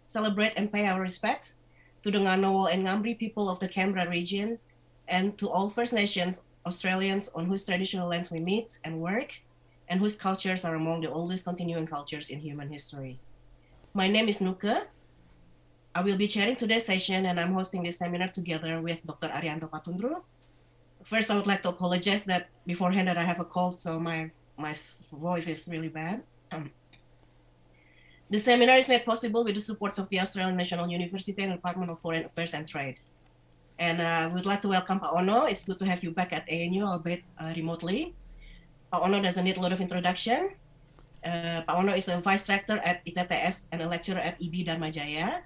celebrate and pay our respects to the Ngunnawal and Ngambri people of the Canberra region, and to all First Nations Australians on whose traditional lands we meet and work, and whose cultures are among the oldest continuing cultures in human history. My name is Nuke. I will be chairing today's session, and I'm hosting this seminar together with Dr. Arianto Patundru. First, I would like to apologize that beforehand that I have a cold, so my voice is really bad. The seminar is made possible with the support of the Australian National University and Department of Foreign Affairs and Trade. And we would like to welcome Pak Onno. It's good to have you back at ANU, albeit remotely. Pak Onno doesn't need a lot of introduction. Pak Onno is a vice rector at ITTS and a lecturer at IB Dharma Jaya.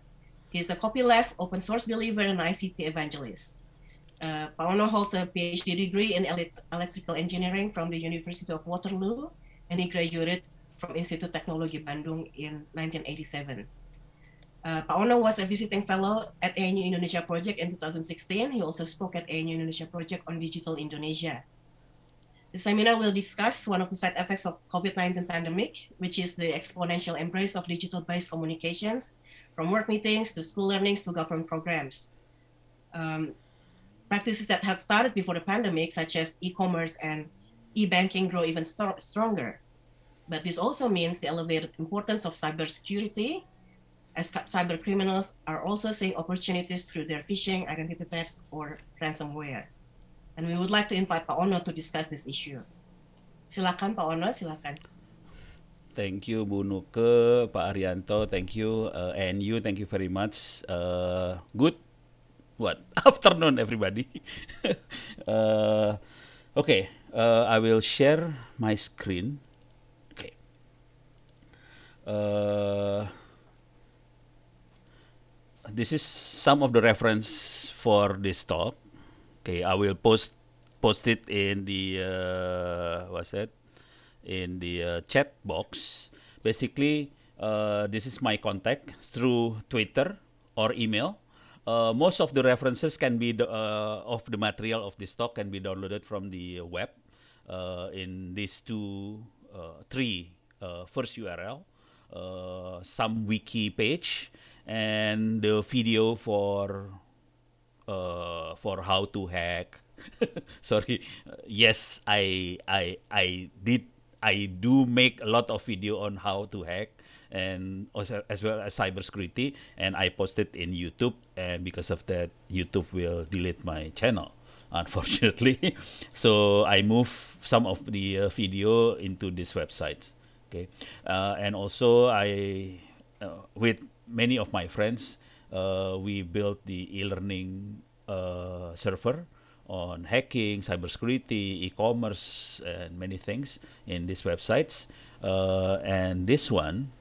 He's a copyleft, open source believer, and ICT evangelist. Pak Onno holds a PhD degree in electrical engineering from the University of Waterloo, and he graduated from Institut Teknologi Bandung in 1987. Pak Onno was a visiting fellow at ANU Indonesia Project in 2016. He also spoke at ANU Indonesia Project on Digital Indonesia. The seminar will discuss one of the side effects of COVID-19 pandemic, which is the exponential embrace of digital-based communications, from work meetings to school learnings to government programs. Practices that had started before the pandemic, such as e-commerce and e-banking, grow even stronger. But this also means the elevated importance of cybersecurity, as cyber criminals are also seeing opportunities through their phishing, identity theft, or ransomware. And we would like to invite Pak Onno to discuss this issue. Silakan Pak Onno, silakan. Thank you, Bu Nuke, Pak Arianto, thank you, and you, thank you very much. Good afternoon, everybody. Okay, I will share my screen. Okay. This is some of the reference for this talk. Okay, I will post it in the in the chat box. Basically, this is my contact through Twitter or email. Most of the references can be of the material of this talk can be downloaded from the web in these three first URL, some wiki page, and the video for how to hack. Sorry, yes, I do make a lot of video on how to hack, and also as well as cybersecurity, and I post it in YouTube, and because of that, YouTube will delete my channel, unfortunately. So I move some of the video into these websites. Okay, and also with many of my friends, we built the e-learning server on hacking, cybersecurity, e-commerce, and many things in these websites. And this one,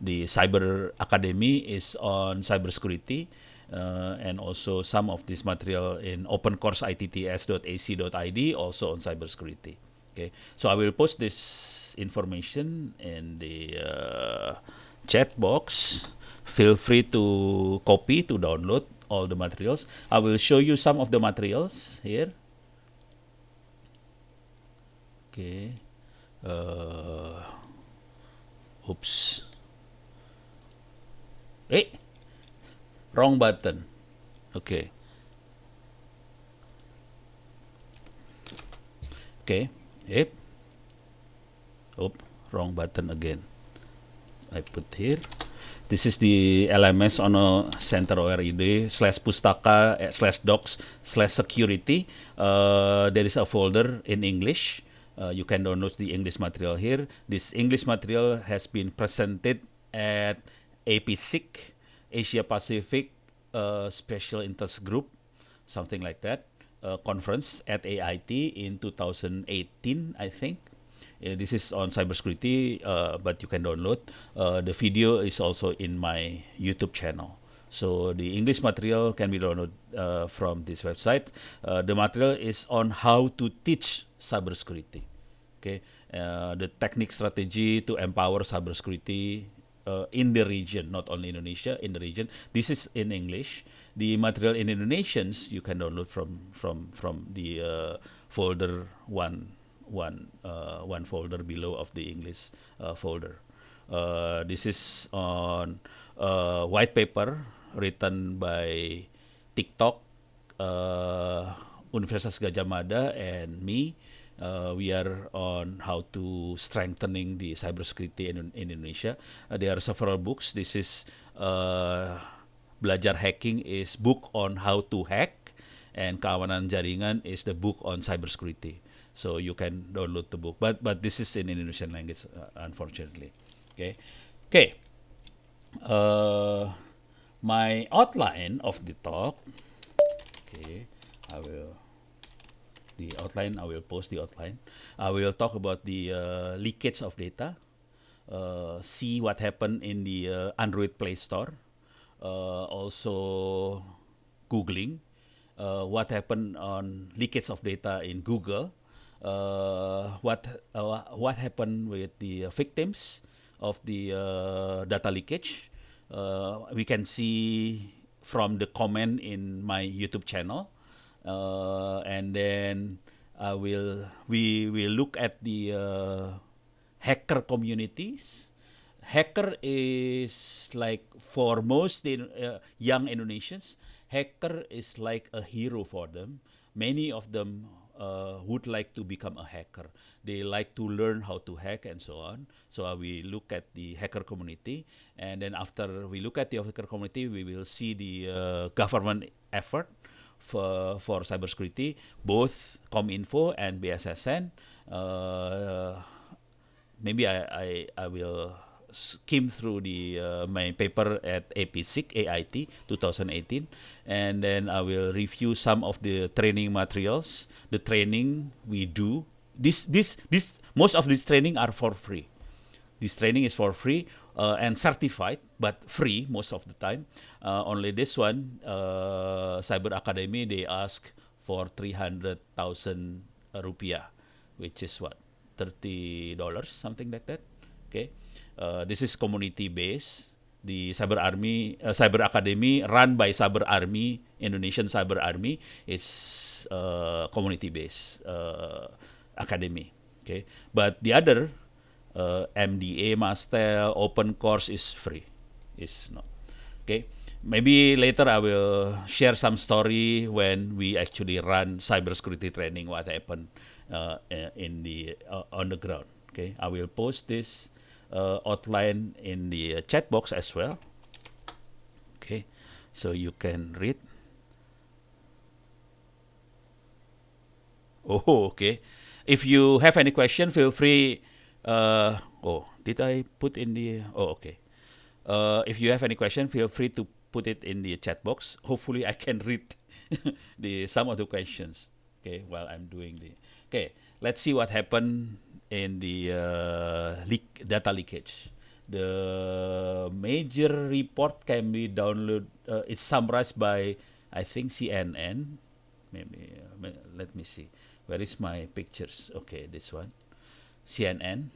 the Cyber Academy, is on cybersecurity, and also some of this material in opencourseitts.ac.id, also on cybersecurity. Okay, so I will post this information in the chat box. Feel free to copy, to download all the materials. I will show you some of the materials here. Okay. Oops. Hey, wrong button. Okay. Okay. Yep. Oh, wrong button again. I put here. This is the LMS OnnoCenter ORID/pustaka/docs/security. There is a folder in English. You can download the English material here. This English material has been presented at APSIC, Asia Pacific Special Interest Group, something like that, conference at AIT in 2018, I think. This is on cybersecurity, but you can download. The video is also in my YouTube channel. So the English material can be downloaded from this website. The material is on how to teach cybersecurity. Okay, the technique strategy to empower cybersecurity in the region, not only Indonesia, in the region. This is in English. The material in Indonesians you can download from the folder one folder below of the English folder. This is on white paper written by TikTok, Universitas Gadjah Mada, and me. We are on how to strengthening the cybersecurity in Indonesia. There are several books. This is Belajar Hacking is book on how to hack, and Keamanan Jaringan is the book on cybersecurity. So you can download the book, but this is in Indonesian language, unfortunately. Okay, okay. My outline of the talk. Okay, I will the outline. I will post the outline. I will talk about the leakage of data. See what happened in the Android Play Store. Also, Googling. What happened on leakage of data in Google. What happened with the victims of the data leakage. We can see from the comment in my YouTube channel, and then we will look at the hacker communities. Hacker is like, for most young Indonesians, hacker is like a hero for them. Many of them would like to become a hacker. They like to learn how to hack and so on. So we look at the hacker community, and then after we look at the hacker community, we will see the government effort for cybersecurity, both Kominfo and BSSN. Maybe I will skim through the my paper at APSIC AIT 2018, and then I will review some of the training materials. The training we do, this most of this training are for free. This training is for free and certified, but free most of the time. Only this one, Cyber Academy, they ask for 300,000 rupiah, which is what, $30, something like that. Okay, this is community based. The Cyber Academy run by Cyber Army, Indonesian Cyber Army, is community based academy. Okay, but the other MDA, Mastel, Open Course is free. Is not. Okay, maybe later I will share some story when we actually run cybersecurity training. What happened in the on the ground. Okay, I will post this outline in the chat box as well. Okay, so you can read. Oh, okay. If you have any question, feel free. Oh, did I put in the? Oh, okay. If you have any question, feel free to put it in the chat box. Hopefully, I can read some of the questions. Okay, while I'm doing the. Okay, let's see what happened in the data leakage. The major report can be downloaded. It's summarized by, I think, CNN. Maybe let me see. Where is my pictures? Okay, this one. CNN.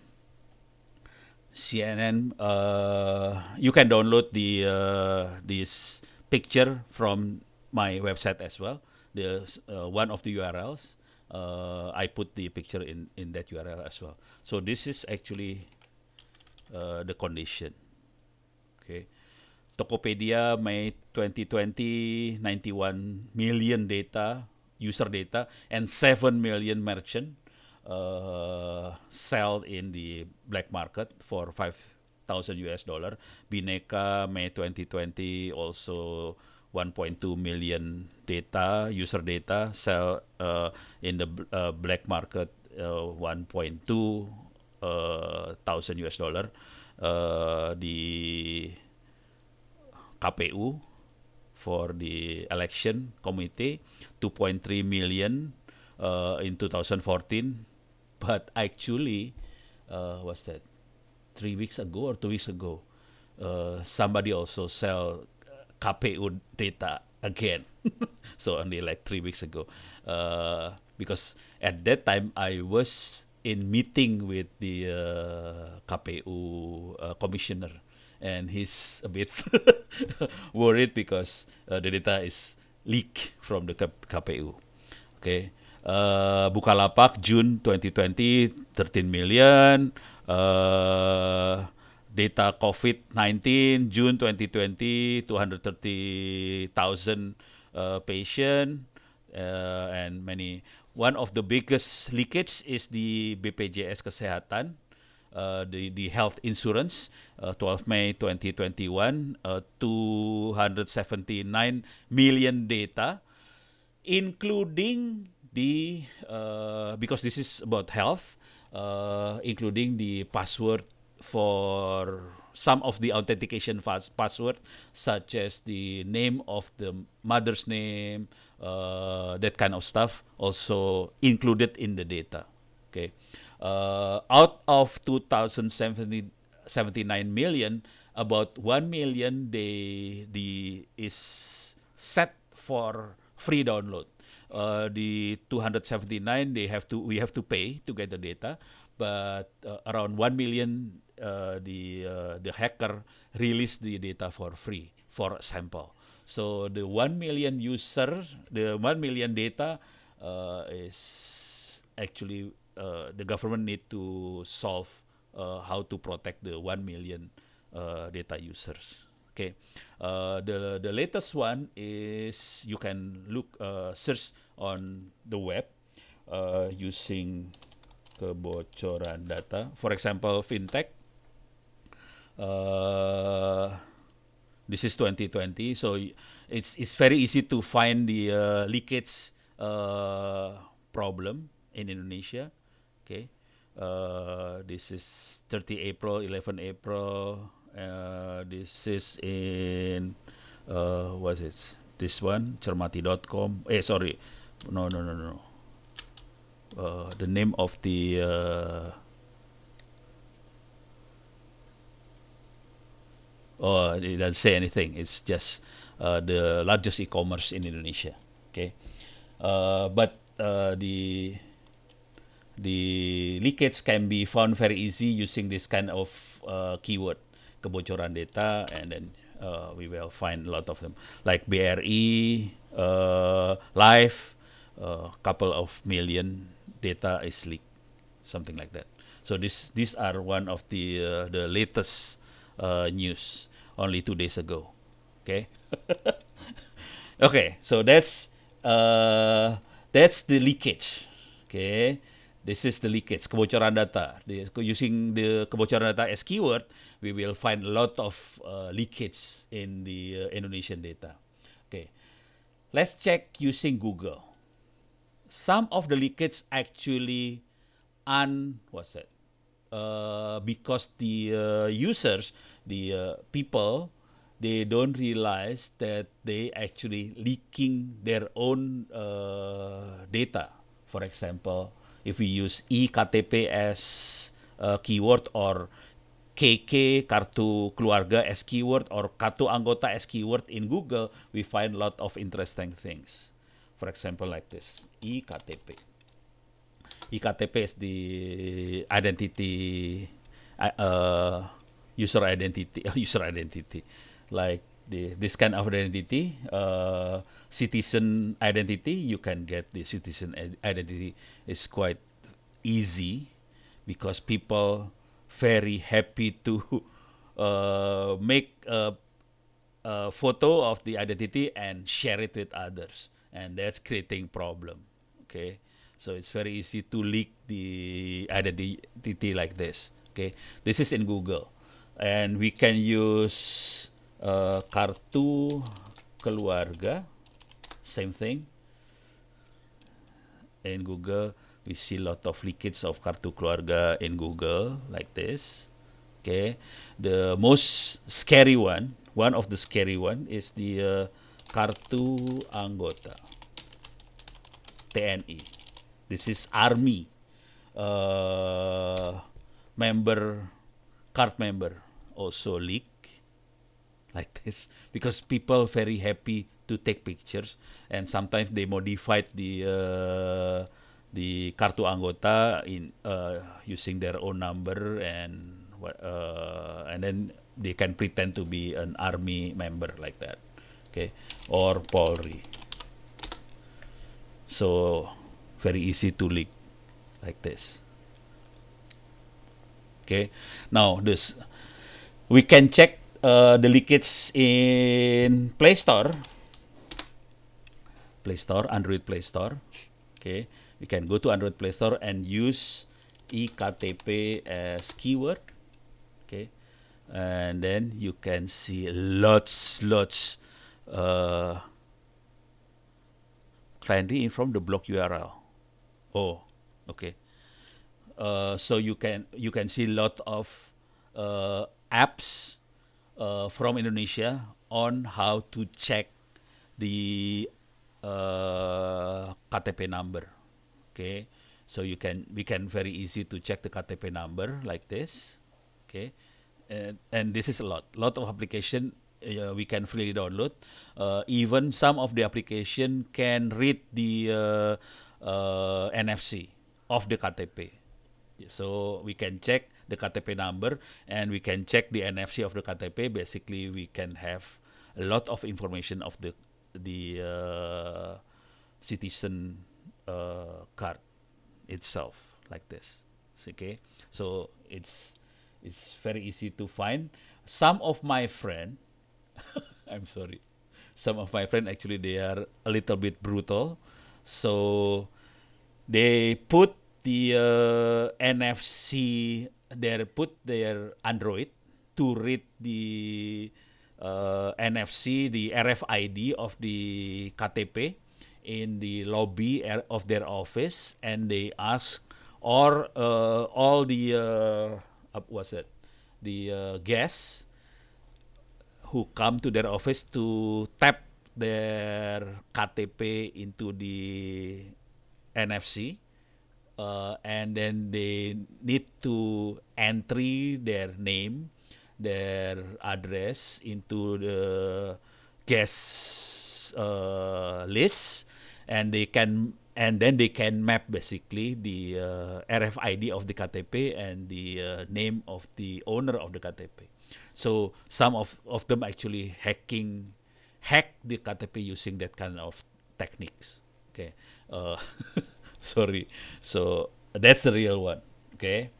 CNN. You can download the this picture from my website as well. The one of the URLs. I put the picture in that URL as well. So this is actually the condition. Okay, Tokopedia, May 2020, 91 million user data, and 7 million merchant sell in the black market for $5,000. Bineka, May 2020, also 1.2 million user data, sell in the black market, 1.2 thousand $. The KPU for the election committee, 2.3 million in 2014, but actually, what's that? 3 weeks ago or 2 weeks ago, somebody also sell KPU data again. So only like 3 weeks ago, because at that time I was in meeting with the KPU commissioner, and he's a bit worried because the data is leaked from the KPU. Okay, Bukalapak, June 2020, 13 million. data COVID-19 June 2020, 230,000 patient and many. One of the biggest leakage is the BPJS Kesehatan, the health insurance, 12 May 2021, 279 million data, including the because this is about health, including the password for some of the authentication password, such as the name of the mother's name, that kind of stuff, also included in the data. Okay, out of 2,079 million, about 1 million the is set for free download. The 279 we have to pay to get the data, but around 1 million the hacker released the data for free for sample. So the 1 million user, the 1 million data is actually the government need to solve how to protect the 1 million data users. Okay, the latest one is you can look search on the web using kebocoran data. For example, fintech. This is 2020, so it's very easy to find the leakage problem in Indonesia. Okay, this is 30 April, 11 April. This is in what is it? This one, cermati.com. Sorry, no. The name of the it doesn't say anything. It's just the largest e-commerce in Indonesia. Okay, but the leakage can be found very easy using this kind of keyword, kebocoran data, and then we will find a lot of them, like BRI, live, couple of million data is leaked, something like that. So these are one of the latest news only 2 days ago. Okay. Okay, so that's the leakage. Okay, this is the leakage, kebocoran data. Using the kebocoran data as keyword, we will find a lot of leakage in the Indonesian data. Okay, let's check using Google. Some of the leakage actually because the users, the people, they don't realize that they actually leaking their own data. For example, if we use eKTP as keyword, or KK, kartu keluarga, as keyword, or kartu anggota as keyword in Google, we find a lot of interesting things. For example, like this, eKTP. eKTP is the identity, user identity, like this kind of identity, citizen identity. You can get the citizen identity is quite easy because people very happy to make a photo of the identity and share it with others, and that's creating problem. Okay, so it's very easy to leak the identity like this. Okay, this is in Google, and we can use kartu keluarga, same thing. In Google, we see a lot of leakage of kartu keluarga in Google like this. Okay, the most scary one of the scary one is the kartu anggota, TNI. This is army card member also leak like this, because people very happy to take pictures, and sometimes they modified the kartu anggota in using their own number, and then they can pretend to be an army member like that. Okay, or Polri. So very easy to leak like this. Okay, now We can check the leakage in Android Play Store. Okay, we can go to Android Play Store and use eKTP as keyword. Okay, and then you can see lots uh, cliently from the block URL. Oh, okay. So you can see lot of apps from Indonesia on how to check the KTP number. Okay, so we can very easy to check the KTP number like this. Okay, and this is a lot of application we can freely download. Even some of the application can read the NFC of the KTP. So we can check the KTP number and we can check the NFC of the KTP. Basically, we can have a lot of information of the citizen card itself like this. Okay, so it's very easy to find. Some of my friend, I'm sorry, some of my friend actually they are a little bit brutal, so they put the NFC, they put their Android to read the NFC, the RFID of the KTP in the lobby of their office, and they ask or all the what's it, the guests who come to their office to tap their KTP into the NFC, and then they need to entry their name, their address into the guest list, and then they can map basically the RFID of the KTP and the name of the owner of the KTP. So some of them actually hack the KTP using that kind of techniques. Okay, sorry. So that's the real one. Okay.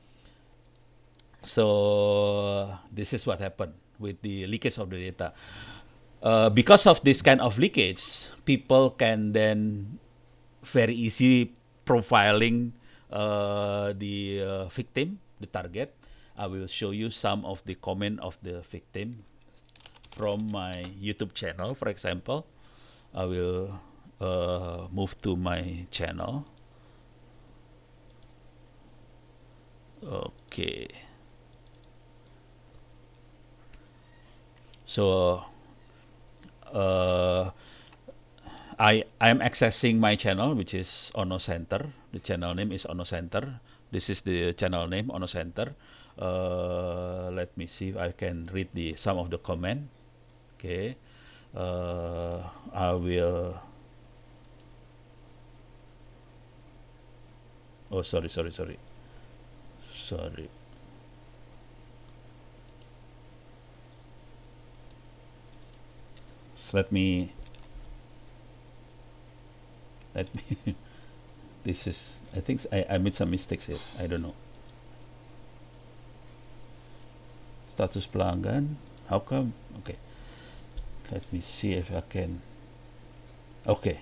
So this is what happened with the leakage of the data. Because of this kind of leakage, people can then very easy profiling the victim, the target. I will show you some of the comment of the victim from my YouTube channel. For example, I will move to my channel. Okay. So I'm accessing my channel, which is OnnoCenter. The channel name is OnnoCenter. This is the channel name, OnnoCenter. Let me see if I can read some of the comment. Okay, I will. Oh, sorry. So let me. This is. I think I made some mistakes here. I don't know. Status pelanggan. How come? Okay. Let me see if I can. Okay.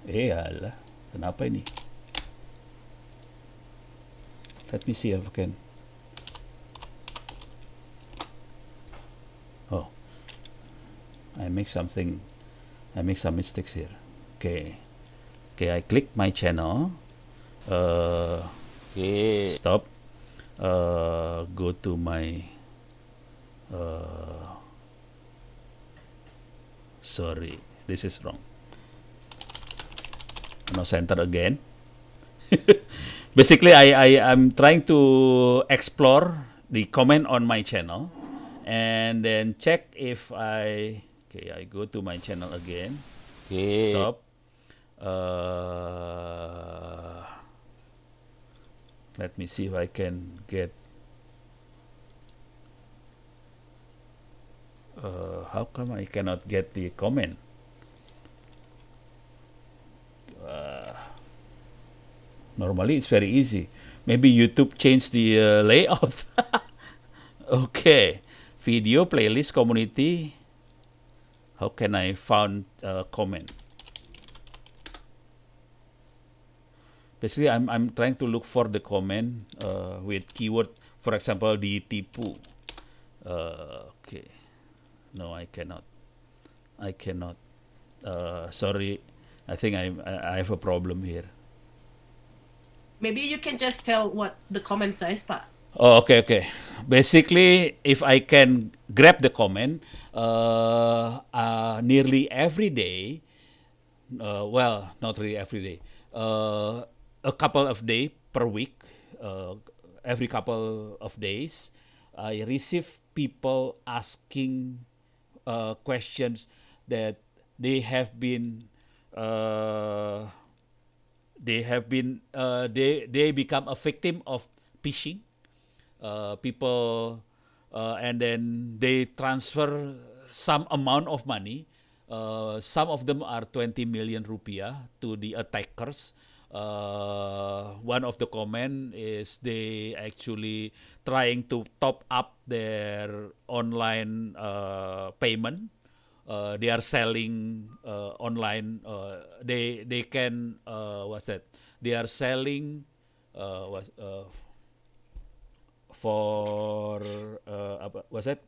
Alah, kenapa ini? Let me see if I can. Oh, I make some mistakes here. Okay, I click my channel. Okay, stop. Go to my. Sorry, this is wrong. OnnoCenter again. Basically, I'm trying to explore the comment on my channel and then check if I go to my channel again. Okay, stop. Let me see if I can get. How come I cannot get the comment? Normally it's very easy. Maybe YouTube changed the layout. Okay, video playlist community. How can I find comment? Basically, I'm trying to look for the comment with keyword, for example, ditipu. Okay, no, I cannot. I cannot. Sorry, I think I have a problem here. Maybe you can just tell what the comment says, Pak. Oh, okay, okay. Basically, if I can grab the comment, nearly every day, well, not really every day, a couple of days per week, every couple of days, I receive people asking questions that they have been uh, they become a victim of phishing. People and then they transfer some amount of money. Some of them are 20 million rupiah to the attackers. One of the comment is they actually trying to top up their online payment. They are selling online. They can what's that? They are selling what for apa what's that?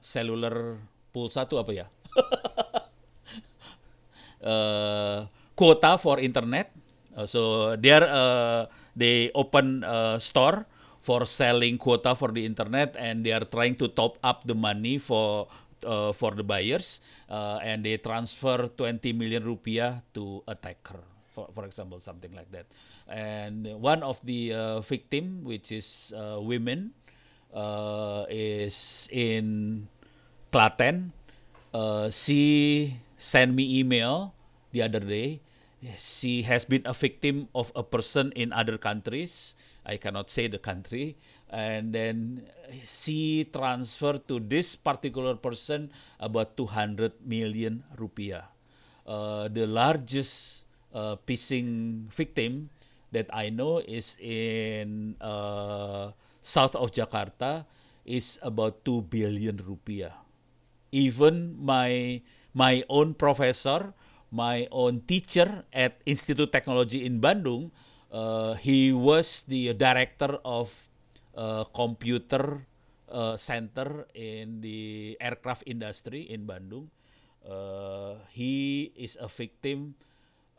Cellular pulsa tuh apa ya? Quota for internet. So they open a store for selling quota for the internet, and they are trying to top up the money for the buyers, and they transfer 20 million rupiah to attacker, for example, something like that. And one of the victim, which is women, is in Klaten. She sent me email the other day. She has been a victim of a person in other countries. I cannot say the country. And then she transferred to this particular person about 200 million rupiah. The largest phishing victim that I know is in south of Jakarta, is about 2 billion rupiah. Even my own professor, my own teacher at Institute Technology in Bandung, he was the director of computer center in the aircraft industry in Bandung. He is a victim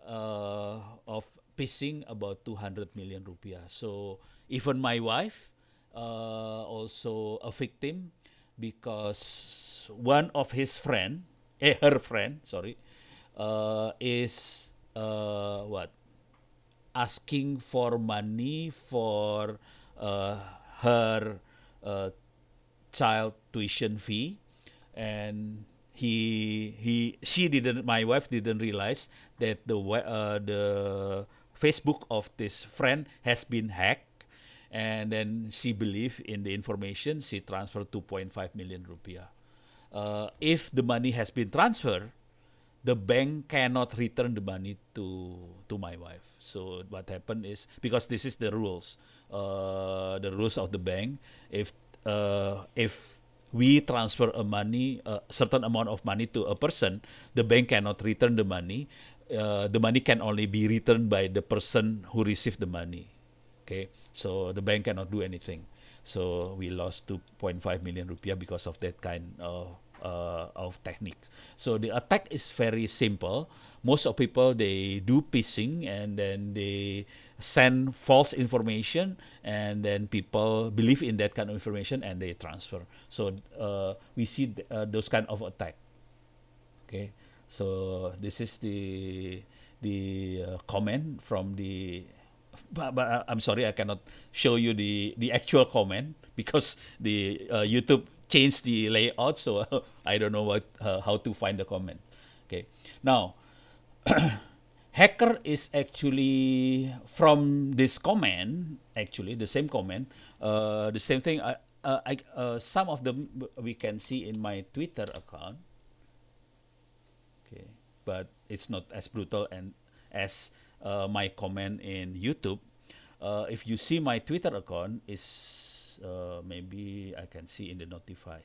of phishing about 200 million rupiah. So even my wife also a victim, because one of his friend, her friend, sorry, is what asking for money for uh, her uh, child tuition fee, and he she didn't my wife didn't realize that the Facebook of this friend has been hacked, and then she believed in the information. She transferred 2.5 million rupiah. If the money has been transferred, the bank cannot return the money to my wife. So what happened is, because this is the rules of the bank. If we transfer a certain amount of money to a person, the bank cannot return the money. The money can only be returned by the person who received the money. Okay, so the bank cannot do anything. So we lost 2.5 million rupiah because of that kind of techniques. So the attack is very simple. Most of people, they do phishing, and then they send false information, and then people believe in that kind of information and they transfer. So we see those kind of attack. Okay, so this is the comment from the. But I'm sorry, I cannot show you the actual comment because the YouTube changed the layout, so I don't know how to find the comment. Okay, now hacker is actually from this comment, actually the same comment, the same thing. Some of them we can see in my Twitter account. Okay, but it's not as brutal and as my comment in YouTube. If you see my Twitter account, is maybe I can see in the notify.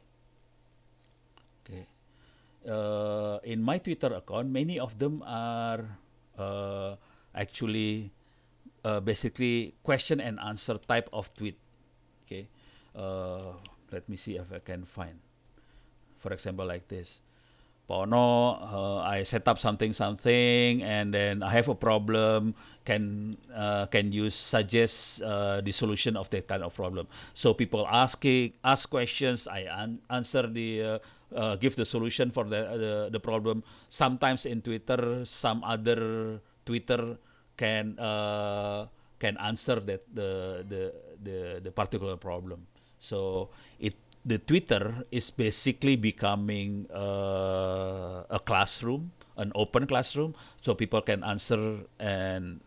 Okay. In my Twitter account, many of them are uh, actually basically question and answer type of tweet. Okay. Uh, Let me see if I can find. For example, like this. Pono, I set up something, and then I have a problem. Can you suggest the solution of that kind of problem? So people ask questions. I answer give the solution for the problem. Sometimes in Twitter, some other Twitter can uh, can answer the particular problem. So the Twitter is basically becoming a classroom, an open classroom, so people can answer and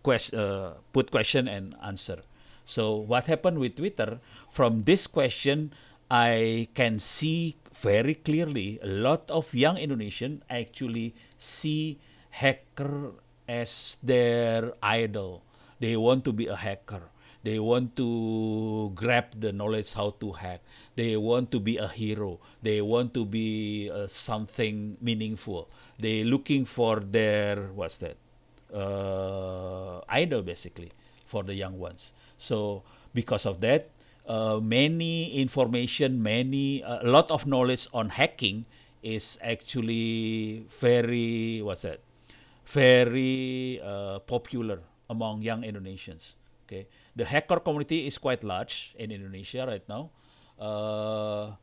put question and answer. So what happened with Twitter? From this question, I can see very clearly a lot of young Indonesian actually see hacker as their idol. They want to be a hacker. They want to grab the knowledge how to hack. They want to be a hero. They want to be something meaningful. They looking for their what's that idol basically for the young ones. So because of that, many information, a lot of knowledge on hacking is actually very what's that very popular among young Indonesians. Okay, the hacker community is quite large in Indonesia right now. Uh,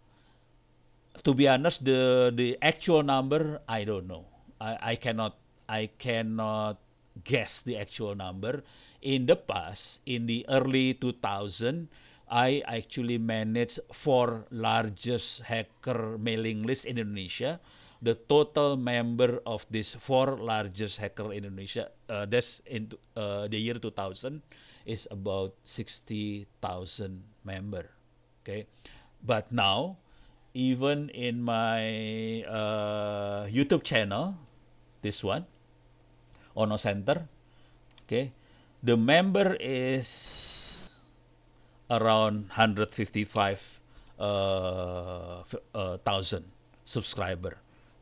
to be honest, the actual number I don't know. I cannot guess the actual number. In the past, in the early 2000, I actually managed four largest hacker mailing lists in Indonesia. The total member of these four largest hacker in Indonesia, that's in the year 2000, is about 60,000 member. Okay, but now even in my YouTube channel, this one, OnnoCenter, okay, the member is around 155 thousand subscriber.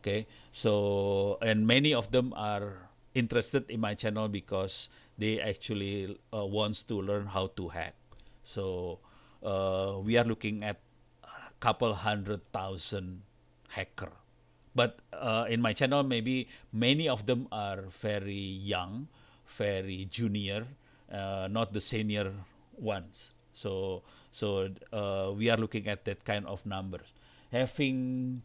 Okay, so and many of them are interested in my channel because they actually wants to learn how to hack. So we are looking at couple 100,000 hacker. But in my channel, maybe many of them are very young, very junior, not the senior ones. So we are looking at that kind of numbers. Having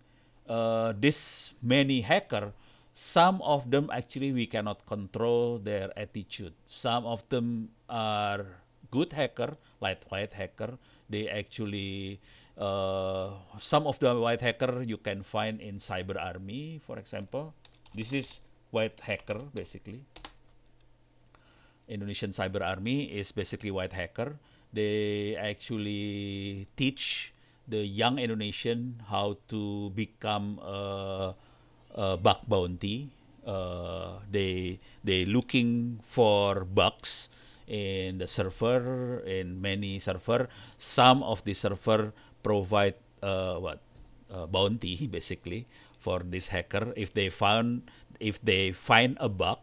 this many hacker, some of them actually we cannot control their attitude. Some of them are good hacker, like white hacker. They actually some of the white hacker you can find in cyber army, for example. This is white hacker basically. Indonesian cyber army is basically white hacker. They actually teach the young Indonesian how to become a bug bounty. They looking for bugs in the server, in many server. Some of the server provide bounty basically for this hacker if they find a bug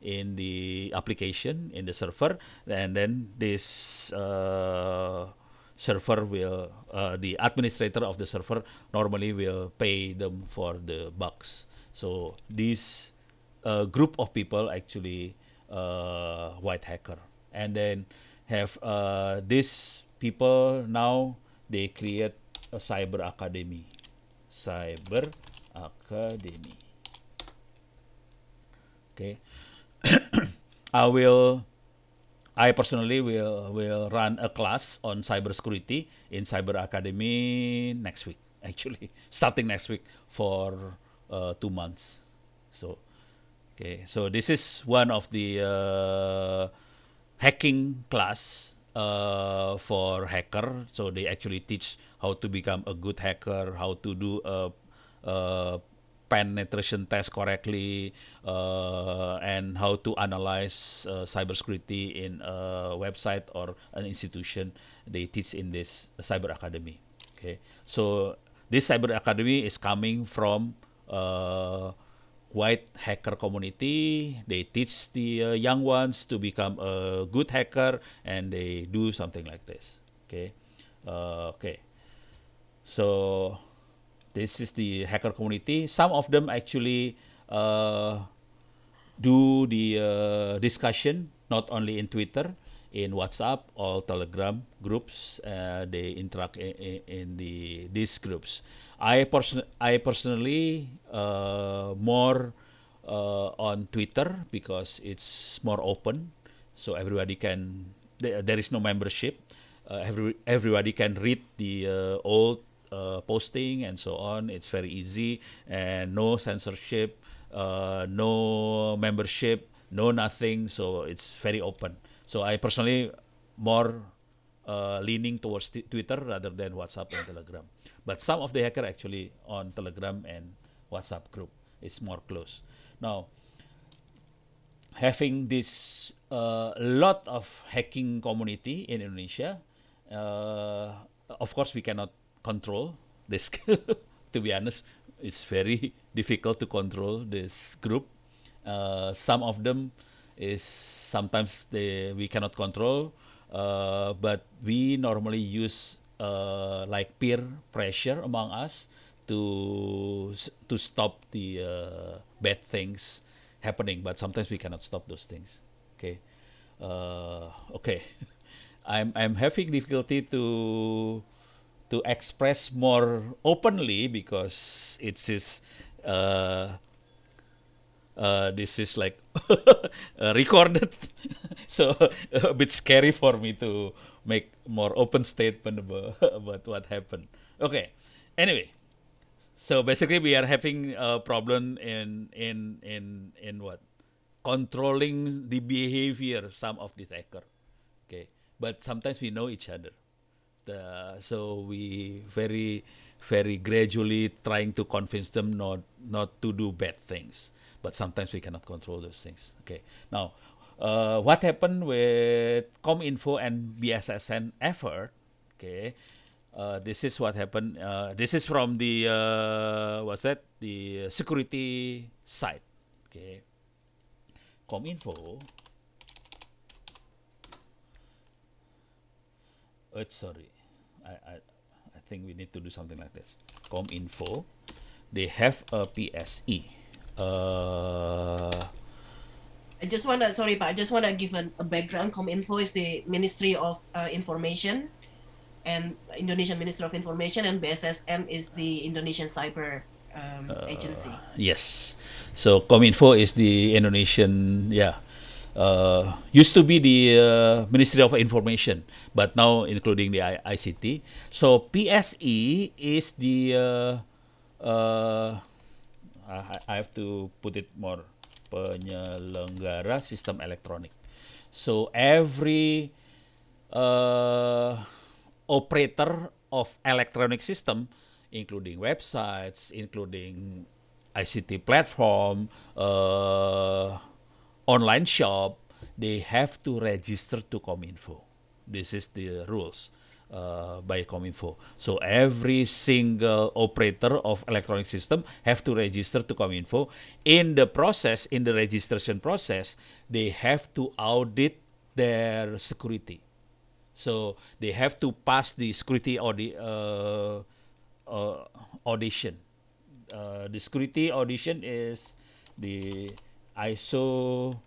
in the application in the server, and then this server will the administrator of the server normally will pay them for the bugs. So this group of people actually white hacker, and then have these people now they create a cyber academy. Cyber academy. Okay. I personally will run a class on cybersecurity in Cyber Academy next week. Actually, starting next week for 2 months. So, okay. So this is one of the hacking class for hacker. So they actually teach how to become a good hacker, how to do a penetration test correctly, and how to analyze cybersecurity in a website or an institution. They teach in this cyber academy. Okay, so this cyber academy is coming from white hacker community. They teach the young ones to become a good hacker, and they do something like this. Okay, okay. So this is the hacker community. Some of them actually do the discussion not only in Twitter, in WhatsApp or Telegram groups. They interact in these groups. I personally more on Twitter because it's more open, so everybody can. There is no membership. Everybody can read the old posting and so on. It's very easy and no censorship, no membership, no nothing. So it's very open. So I personally more leaning towards Twitter rather than WhatsApp and Telegram. But some of the hacker actually on Telegram and WhatsApp group is more close. Now, having this lot of hacking community in Indonesia, of course we cannot control this. To be honest, it's very difficult to control this group. Some of them is sometimes we cannot control, but we normally use like peer pressure among us to stop the bad things happening. But sometimes we cannot stop those things. Okay, okay. I'm having difficulty to express more openly because it's this is like recorded, so a bit scary for me to make more open statement about what happened. Okay, anyway, so basically we are having a problem in what controlling the behavior some of this hacker. Okay, but sometimes we know each other. So we very gradually trying to convince them not to do bad things, but sometimes we cannot control those things. Okay, now what happened with ComInfo and BSSN effort? Okay, this is what happened. This is from the what's that, the security side. Okay, ComInfo. Oh, sorry. I think we need to do something like this. ComInfo, they have a PSE. I just want to, sorry, but I just want to give a background. ComInfo is the Ministry of Information, and Indonesian Ministry of Information, and BSSM is the Indonesian Cyber Agency. Yes. So ComInfo is the Indonesian, yeah. Used to be the Ministry of Information, but now including the ICT. So PSE is the I have to put it more, penyelenggara sistem elektronik. So every operator of electronic system, including websites, including ICT platform, online shop, they have to register to ComInfo. This is the rules by ComInfo. So every single operator of electronic system have to register to ComInfo. In the process, in the registration process, they have to audit their security. So they have to pass the security audition. The security audition is the ISO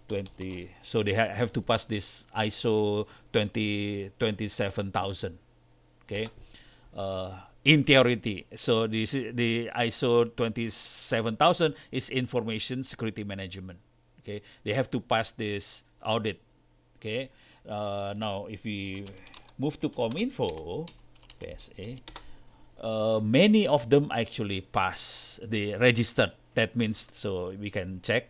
20. So they have to pass this ISO 27000. Okay, in theory. So this is the ISO 27000 is information security management. Okay, they have to pass this audit. Okay, now if we move to ComInfo, PSA, many of them actually pass the registered. That means, so we can check.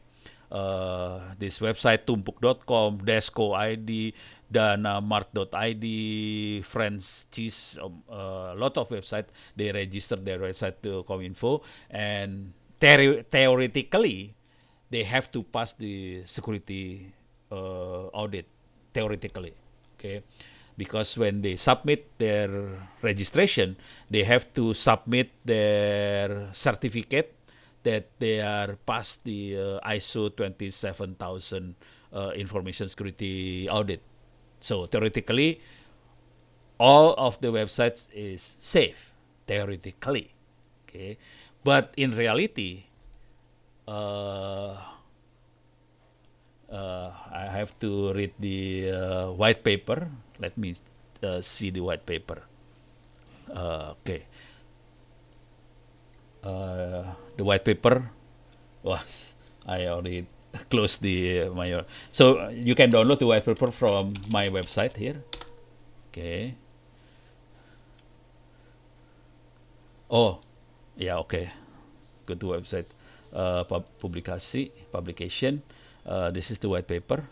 this website tumpuk.com, Desco ID, Danamart.id, French Cheese, a lot of websites, they register their website to Cominfo, and theoretically, they have to pass the security audit, theoretically, okay? Because when they submit their registration, they have to submit their certificate that they are past the ISO 27000 information security audit. So theoretically, all of the websites is safe, theoretically, okay? But in reality, uh, I have to read the white paper. Let me see the white paper. Okay. The white paper was I already closed the my so you can download the white paper from my website here. Okay. Oh, yeah, okay. Go to website publication. This is the white paper.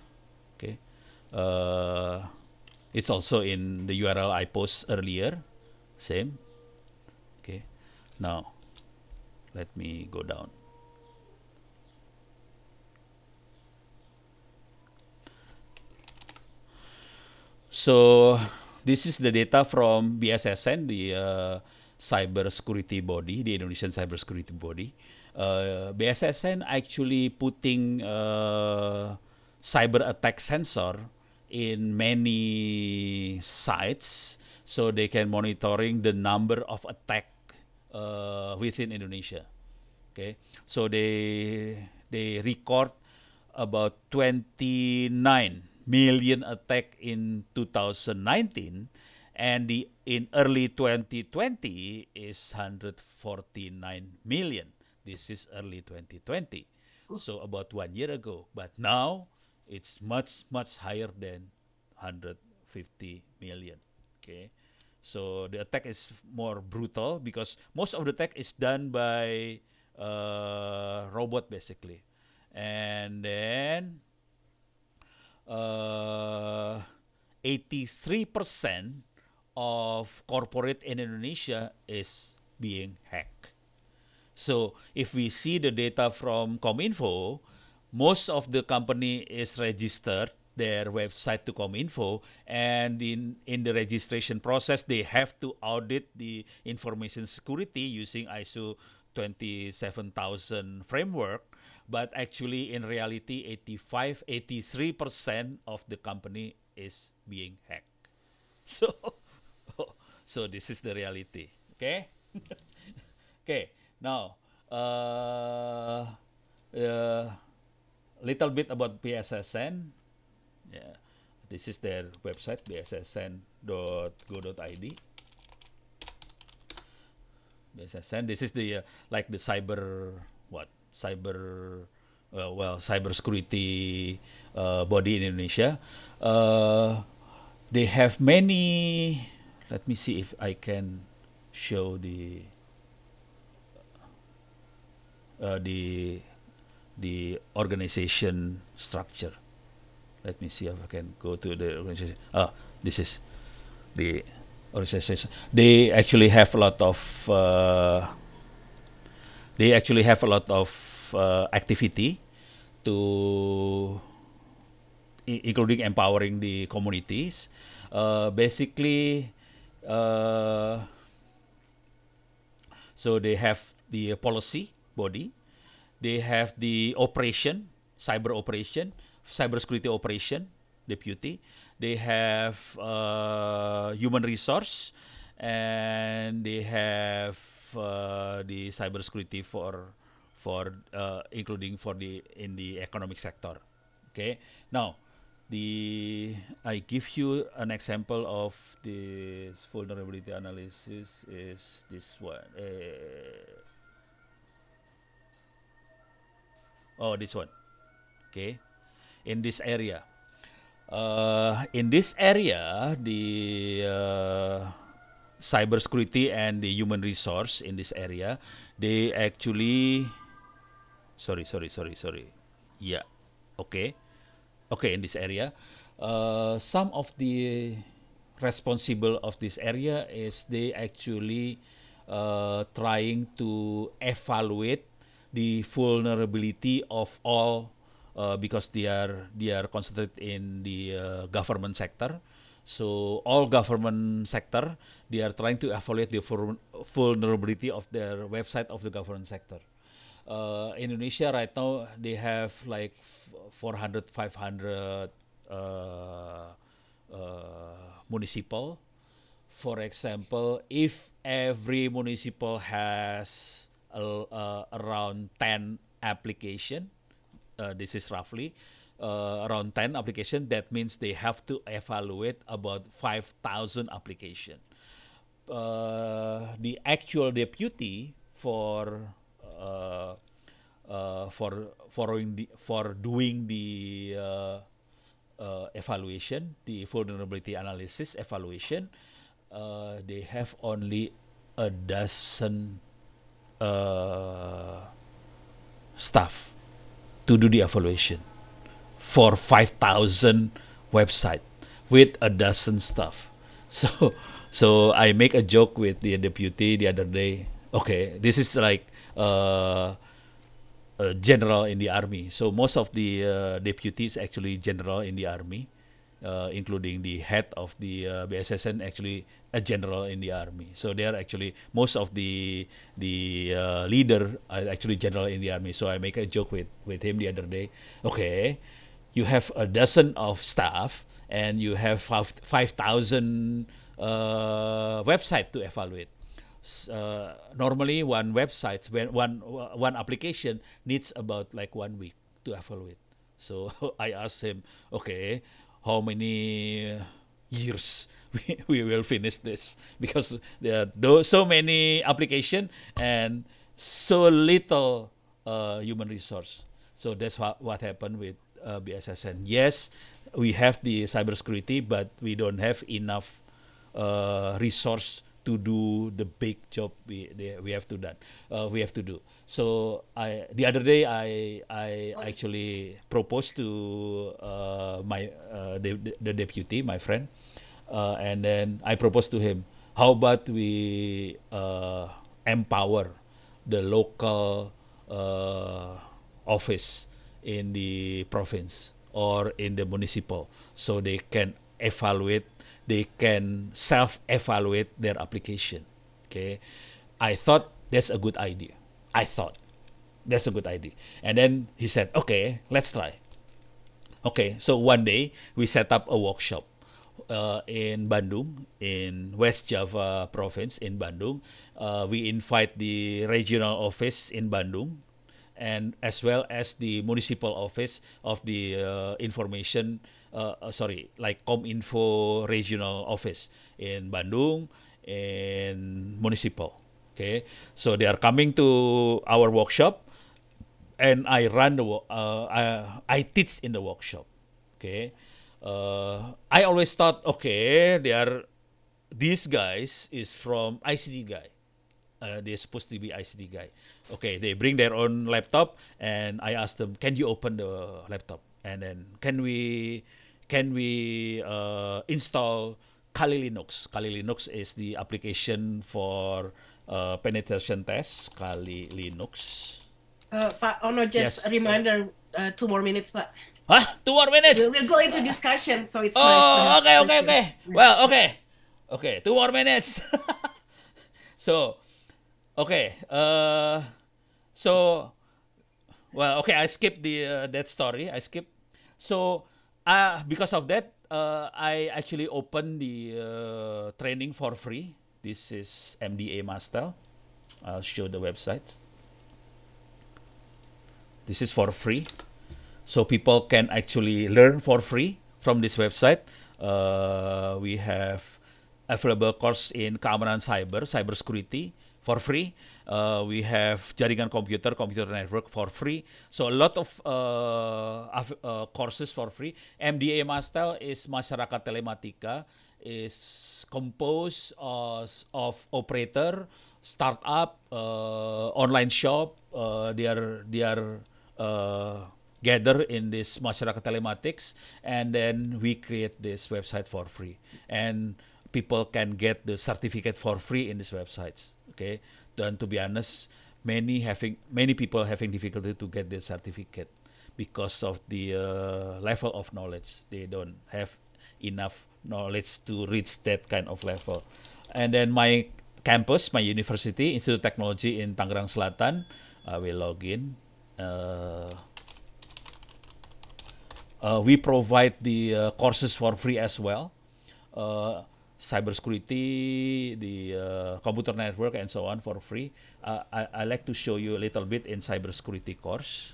Okay. Uh, it's also in the URL I post earlier. Same. Okay. Now, let me go down. So this is the data from BSSN, the cyber security body, the Indonesian cyber security body. BSSN actually putting cyber attack sensor in many sites, so they can monitoring the number of attack within Indonesia. Okay, so they record about 29 million attack in 2019, and the in early 2020 is 149 million. This is early 2020, so about 1 year ago. But now it's much higher than 150 million. Okay, so the attack is more brutal because most of the attack is done by robot basically, and then 83% of corporate in Indonesia is being hacked. So if we see the data from Cominfo, most of the company is registered their website to Cominfo, and in the registration process, they have to audit the information security using ISO 27000 framework. But actually, in reality, 83% of the company is being hacked. So, so this is the reality. Okay. Okay. Now, little bit about BSSN. Yeah, this is their website, bssn.go.id. BSSN. This is the like the cyber what cyber cyber security body in Indonesia. They have many. Let me see if I can show the organization structure. Let me see if I can go to the organization. This is the organization. They actually have a lot of activity to including empowering the communities. Basically, so they have the policy body, they have the operation, cyber operation, cyber security operation deputy. They have human resource, and they have the cyber security for including for the in the economic sector. Okay. Now, I give you an example of this vulnerability analysis is this one. This one. Okay. In this area. The cybersecurity and the human resource in this area, they actually, sorry. Yeah. Okay. Okay, in this area. Some of the responsible of this area is they actually trying to evaluate the vulnerability of all because they are concentrated in the government sector. So all government sector they are trying to evaluate the vulnerability of their website of the government sector. Indonesia right now they have like 400 500 municipal. For example, if every municipal has around 10 application, this is roughly around 10 application, that means they have to evaluate about 5,000 application. The actual deputy uh, for doing the evaluation, the vulnerability analysis evaluation, they have only a dozen uh, staff to do the evaluation for 5,000 website with a dozen staff. So, so I make a joke with the deputy the other day. Okay, this is like general in the army. So most of the deputies actually general in the army, including the head of the BSSN actually a general in the army. So they are actually most of the leader are actually general in the army. So I make a joke with him the other day. Okay, you have a dozen of staff and you have 5,000 website to evaluate. Normally one website when one application needs about like 1 week to evaluate. So I asked him, okay, how many years we will finish this because there are so many application and so little human resource. So that's what happened with BSSN. Yes, we have the cybersecurity, but we don't have enough resource to do the big job we have to done we have to do. So I the other day I actually proposed to my the deputy, my friend, and then I proposed to him, how about we empower the local office in the province or in the municipal so they can evaluate, they can self-evaluate their application. Okay, I thought that's a good idea. I thought that's a good idea, and then he said, "Okay, let's try." Okay, so one day we set up a workshop in Bandung, in West Java province in Bandung. We invite the regional office in Bandung, and as well as the municipal office of the information, sorry, like Kominfo regional office in Bandung and municipal. Okay, so they are coming to our workshop, and I run I teach in the workshop. Okay, I always thought, okay, they are these guys is from ICT guy. They're supposed to be ICT guy. Okay, they bring their own laptop, and I asked them, "Can you open the laptop? And then can we install Kali Linux? Kali Linux is the application for penetration test. Kali Linux. Pak Ono, just Yes. a reminder, 2 more minutes, Pak. Huh? 2 more minutes. We'll go into discussion, so it's nice to Oh, have okay, okay, question. okay. Well, okay, okay. 2 more minutes. So, okay. So, well, okay. I skipped the that story. I skipped. So, because of that, I actually opened the training for free. This is MDA Master. I'll show the website. This is for free, so people can actually learn for free from this website. We have available course in keamanan cyber, cybersecurity for free. We have jaringan komputer, computer network for free. So a lot of courses for free. MDA Mastel is masyarakat telematika, is composed of operator, startup, online shop. They are gather in this masyarakat telematics, and then we create this website for free, and people can get the certificate for free in these websites. Okay, then to be honest, many people having difficulty to get the certificate because of the level of knowledge. They don't have enough knowledge to reach that kind of level. And then my campus, my university, Institute of Technology in Tangerang Selatan, I will log in. We provide the courses for free as well. Cybersecurity, the computer network, and so on for free. I like to show you a little bit in cybersecurity course.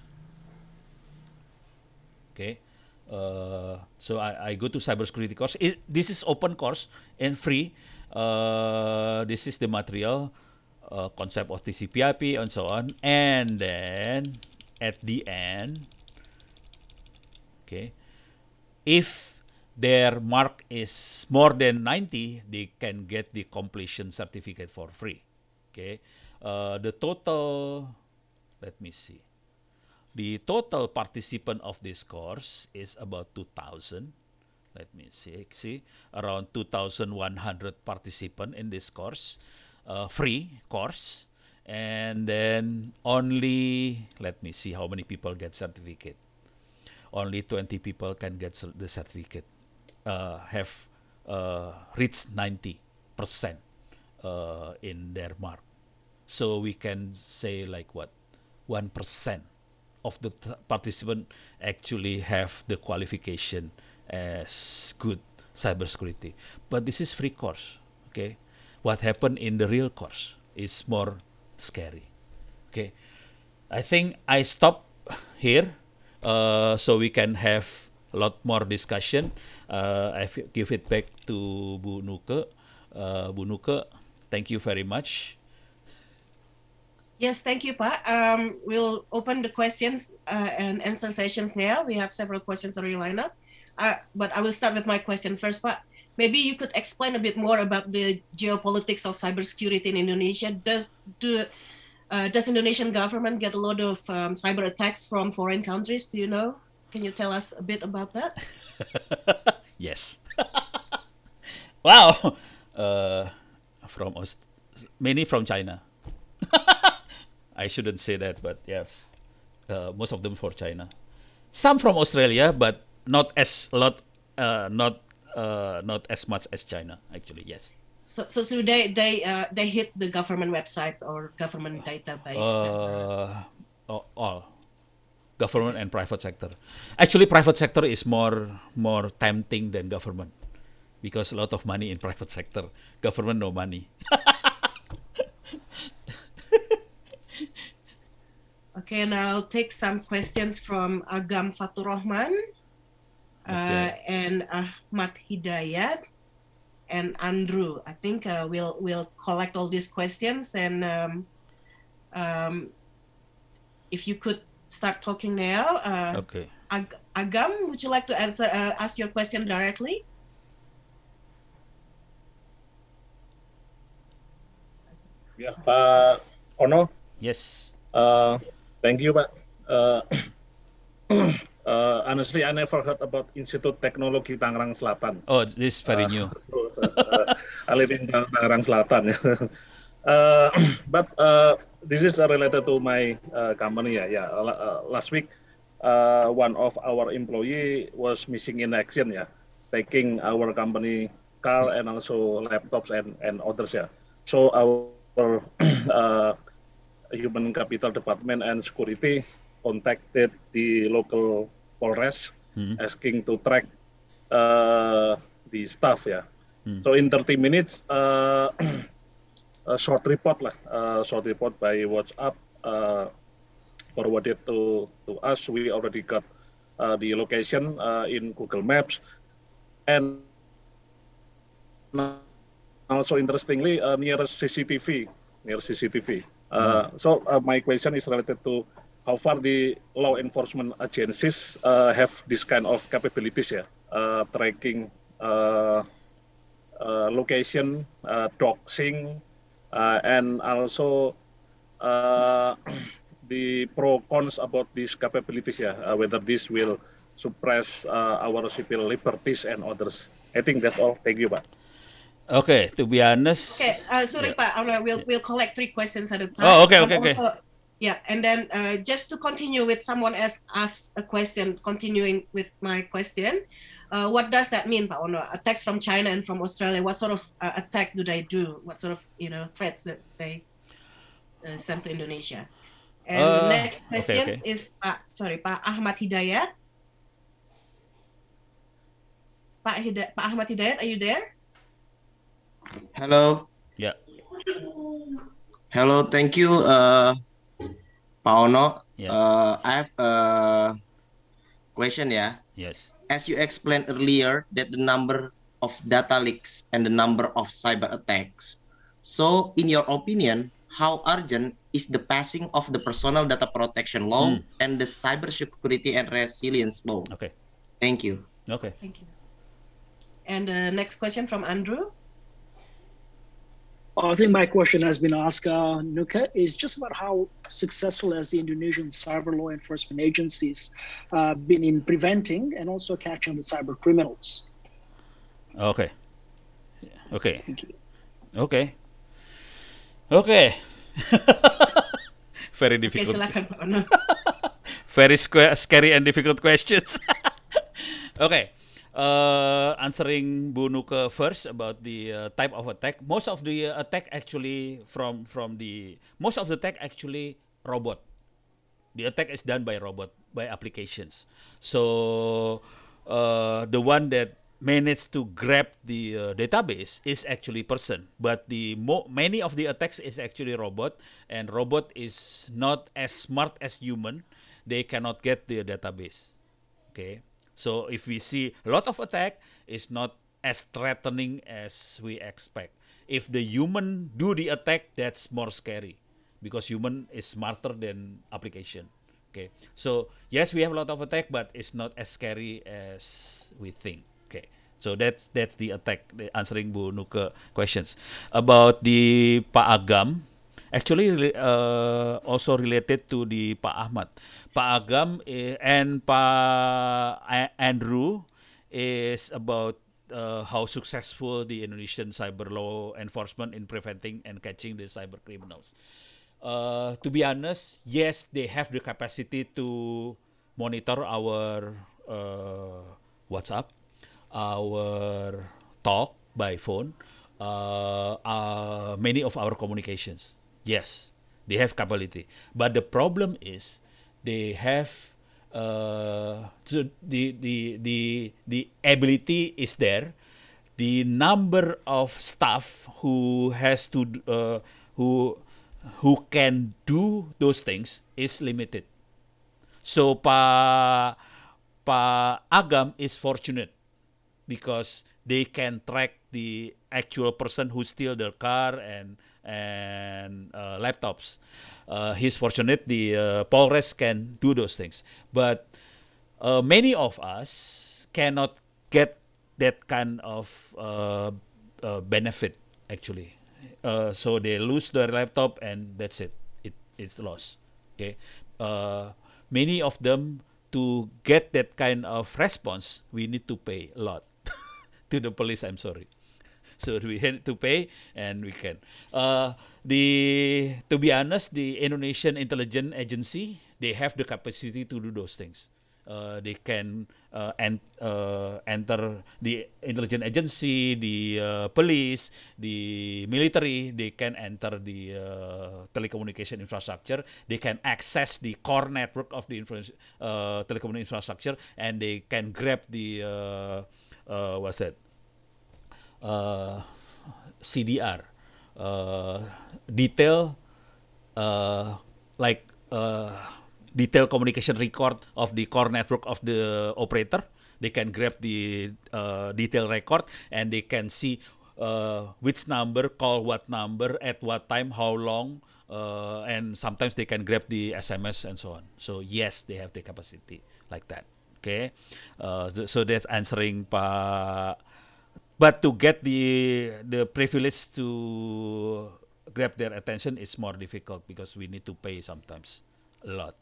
Okay. So I go to cybersecurity course. This is open course and free. This is the material, concept of TCP/IP and so on. And then at the end, okay, if their mark is more than 90, they can get the completion certificate for free. Okay, the total, let me see. The total participant of this course is about 2,000. Let me see, around 2,100 participants in this course, free course. And then only, let me see how many people get certificate. Only 20 people can get the certificate, have reached 90% in their mark. So we can say like what? 1% of the participant actually have the qualification as good cybersecurity. But this is free course. Okay, what happened in the real course is more scary. Okay, I think I stop here, so we can have a lot more discussion. I give it back to Bu Nuke. Bu Nuke, thank you very much. Yes, thank you, Pa. We'll open the questions and answer sessions now. We have several questions already lined up. But I will start with my question first, Pa. Maybe you could explain a bit more about the geopolitics of cybersecurity in Indonesia. Does Indonesian government get a lot of cyber attacks from foreign countries? Do you know? Can you tell us a bit about that? Yes. Wow. From many from China. I shouldn't say that, but yes, most of them for China. Some from Australia, but not as lot, not as much as China. Actually, yes. So they hit the government websites or government database. All government and private sector. Actually, private sector is more tempting than government because a lot of money in private sector. Government no money. Okay, and I'll take some questions from Agam Faturrahman and Ahmad Hidayat and Andrew. I think we'll collect all these questions, and if you could start talking now. Okay. Agam, would you like to ask your question directly? Ya, Pak Ono. Yes. Thank you, Pak. Honestly, I never heard about Institute Teknologi Tangerang Selatan. Oh, this is very new. I live in Tangerang Selatan. But this is related to my company. Last week, one of our employee was missing in action. Taking our company car and also laptops and others. So our Human Capital Department and Security contacted the local Polres asking to track the staff. So in 30 minutes, a short report by WhatsApp forwarded to us. We already got the location in Google Maps, and also interestingly near CCTV. So my question is related to how far the law enforcement agencies have this kind of capabilities, tracking location, doxing, and also the pro cons about these capabilities, whether this will suppress our civil liberties and others. I think that's all. Thank you, Pak. Okay, to be honest. Okay, sorry, Yeah. Pak. We'll collect 3 questions at a time. Oh, okay. Yeah, and then just to continue with someone else asked a question, continuing with my question, what does that mean, Pak Onno? Attacks from China and from Australia, what sort of attack do they do? What sort of threats that they send to Indonesia? And the next question is Pak Ahmad Hidayat. Pak Ahmad Hidayat, are you there? Hello. Yeah. Hello, thank you, Pak Onno. Yeah. I have a question, Yes. As you explained earlier, that the number of data leaks and the number of cyber attacks. So, in your opinion, how urgent is the passing of the Personal Data Protection Law and the Cybersecurity and Resilience Law? Okay. Thank you. Okay. Thank you. And the next question from Andrew. I think my question has been asked, Nuka, is just about how successful has the Indonesian cyber law enforcement agencies been in preventing and also catching the cyber criminals? Okay. Okay. Thank you. Okay. Okay. Very difficult. Okay, silakan, Pak Onno. Very scary and difficult questions. Okay. Answering Bu Nuke first about the type of attack. Most of the attack actually most of the attack actually robot. The attack is done by robot, by applications. So the one that managed to grab the database is actually person, but many of the attacks is actually robot, and robot is not as smart as human. They cannot get the database. Okay. So if we see a lot of attack, it's not as threatening as we expect. If the human do the attack, that's more scary because human is smarter than application. Okay. So yes, we have a lot of attack, but it's not as scary as we think. Okay. So that's the attack. Answering Bu Nuke questions about the Pak Agam. Actually, also related to the Pak Ahmad. Pak Agam and Pak Andrew is about how successful the Indonesian cyber law enforcement in preventing and catching the cyber criminals. To be honest, yes, they have the capacity to monitor our WhatsApp, our talk by phone, many of our communications. Yes, they have capability, but the problem is they have so the ability is there. The number of staff who has to who can do those things is limited. So Pa Agam is fortunate because they can track the actual person who steal their car and laptops. He's fortunate the Polres can do those things, but many of us cannot get that kind of benefit actually. So they lose their laptop and that's it. It's lost. Okay. Many of them, to get that kind of response, we need to pay a lot to the police. I'm sorry. So we had to pay, and we can. To be honest, the Indonesian Intelligence Agency, they have the capacity to do those things. They can enter the intelligence agency, the police, the military. They can enter the telecommunication infrastructure. They can access the core network of the telecommunication infrastructure, and they can grab the what's that? CDR, detail, like detail communication record of the core network of the operator. They can grab the detail record, and they can see which number call what number at what time, how long, and sometimes they can grab the SMS and so on. So yes, they have the capacity like that. Okay, so that's answering Pa. But to get the privilege to grab their attention is more difficult because we need to pay sometimes a lot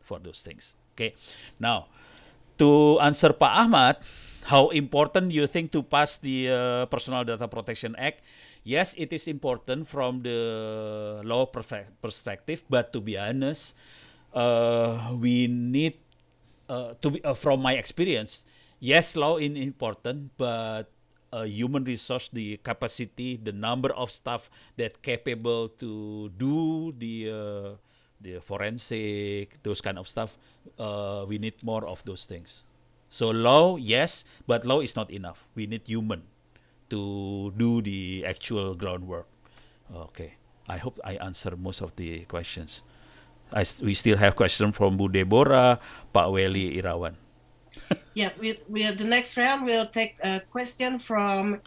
for those things. Okay, now to answer Pak Ahmad, how important you think to pass the Personal Data Protection Act? Yes, it is important from the law perspective, but to be honest, we need from my experience, yes, law is important, but human resource, the capacity, the number of staff that capable to do the forensic, those kind of stuff, we need more of those things. So law, yes, but law is not enough. We need human to do the actual groundwork. Okay, I hope I answer most of the questions. We still have questions from Bu Deborah, Pak Weli Irawan. Yeah, we the next round we'll take a question from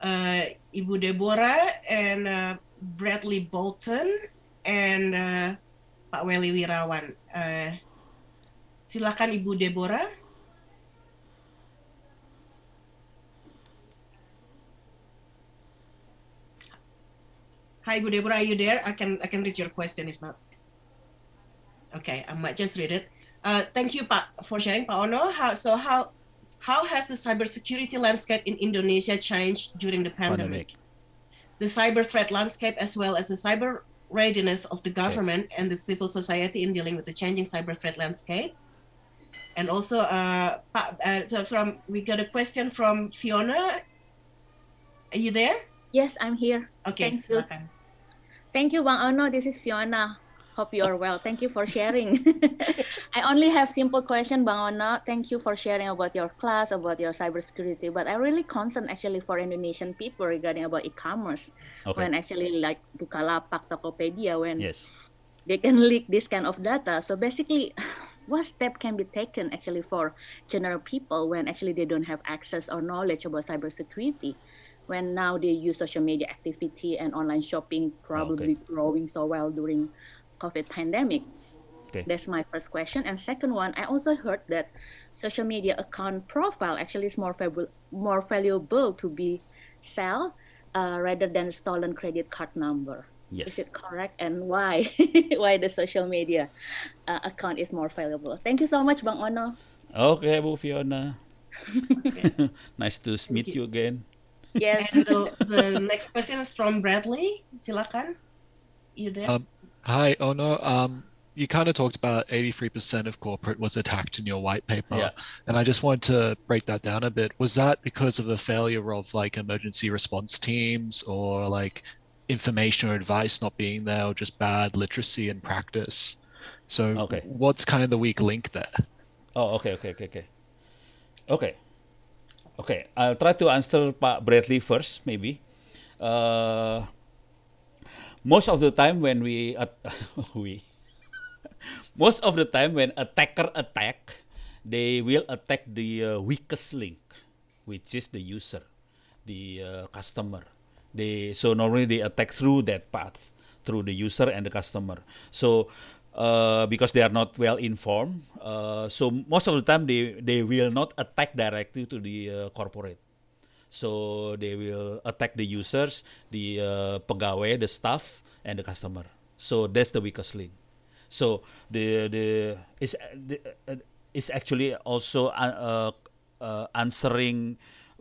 Ibu Deborah and Bradley Bolton and Pak Weli Wirawan. Silakan Ibu Deborah. Hi, Ibu Deborah, are you there? I can read your question if not. Okay, I might just read it. Thank you, Pak, for sharing, Pak Onno. How has the cybersecurity landscape in Indonesia changed during the pandemic? The cyber threat landscape, as well as the cyber readiness of the government and the civil society in dealing with the changing cyber threat landscape. And also, we got a question from Fiona. Are you there? Yes, I'm here. Okay, Thank you. silakan. Thank you, Bang Onno. This is Fiona. Hope you are well. Thank you for sharing. I only have simple question, Bang Onno. Thank you for sharing about your class, about your cybersecurity. But I really concerned actually for Indonesian people regarding about e-commerce. When actually like Bukalapak, Tokopedia, when they can leak this kind of data. So basically, what step can be taken actually for general people when actually they don't have access or knowledge about cybersecurity? When now they use social media activity and online shopping probably growing so well during COVID pandemic. That's my first question. And second one, I also heard that social media account profile actually is more valuable to be sell rather than stolen credit card number. Is it correct? And why? Why the social media account is more valuable? Thank you so much, Bang Onno. Okay, Bu Fiona. Nice to meet you again. Yes. And the next question is from Bradley. Silakan. You there? Hi, Onno. You kind of talked about 83% of corporate was attacked in your white paper. And I just wanted to break that down a bit. Was that because of a failure of like emergency response teams or like information or advice not being there or just bad literacy and practice? So what's kind of the weak link there? Okay, I'll try to answer Pak Bradley first, maybe. Most of the time when most of the time when attacker attack, they will attack the weakest link, which is the user, the customer. So normally they attack through that path, through the user and the customer. So because they are not well informed, so most of the time they will not attack directly to the corporate. So they will attack the users, the pegawai, the staff, and the customer. So that's the weakest link. So it's actually also answering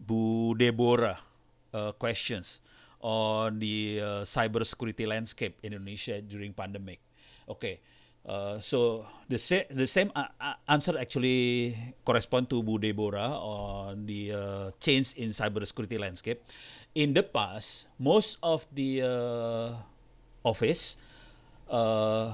Bu Deborah questions on the cybersecurity landscape in Indonesia during pandemic. Okay. So the same answer actually correspond to Bu Deborah on the change in cybersecurity landscape. In the past, most of the office, the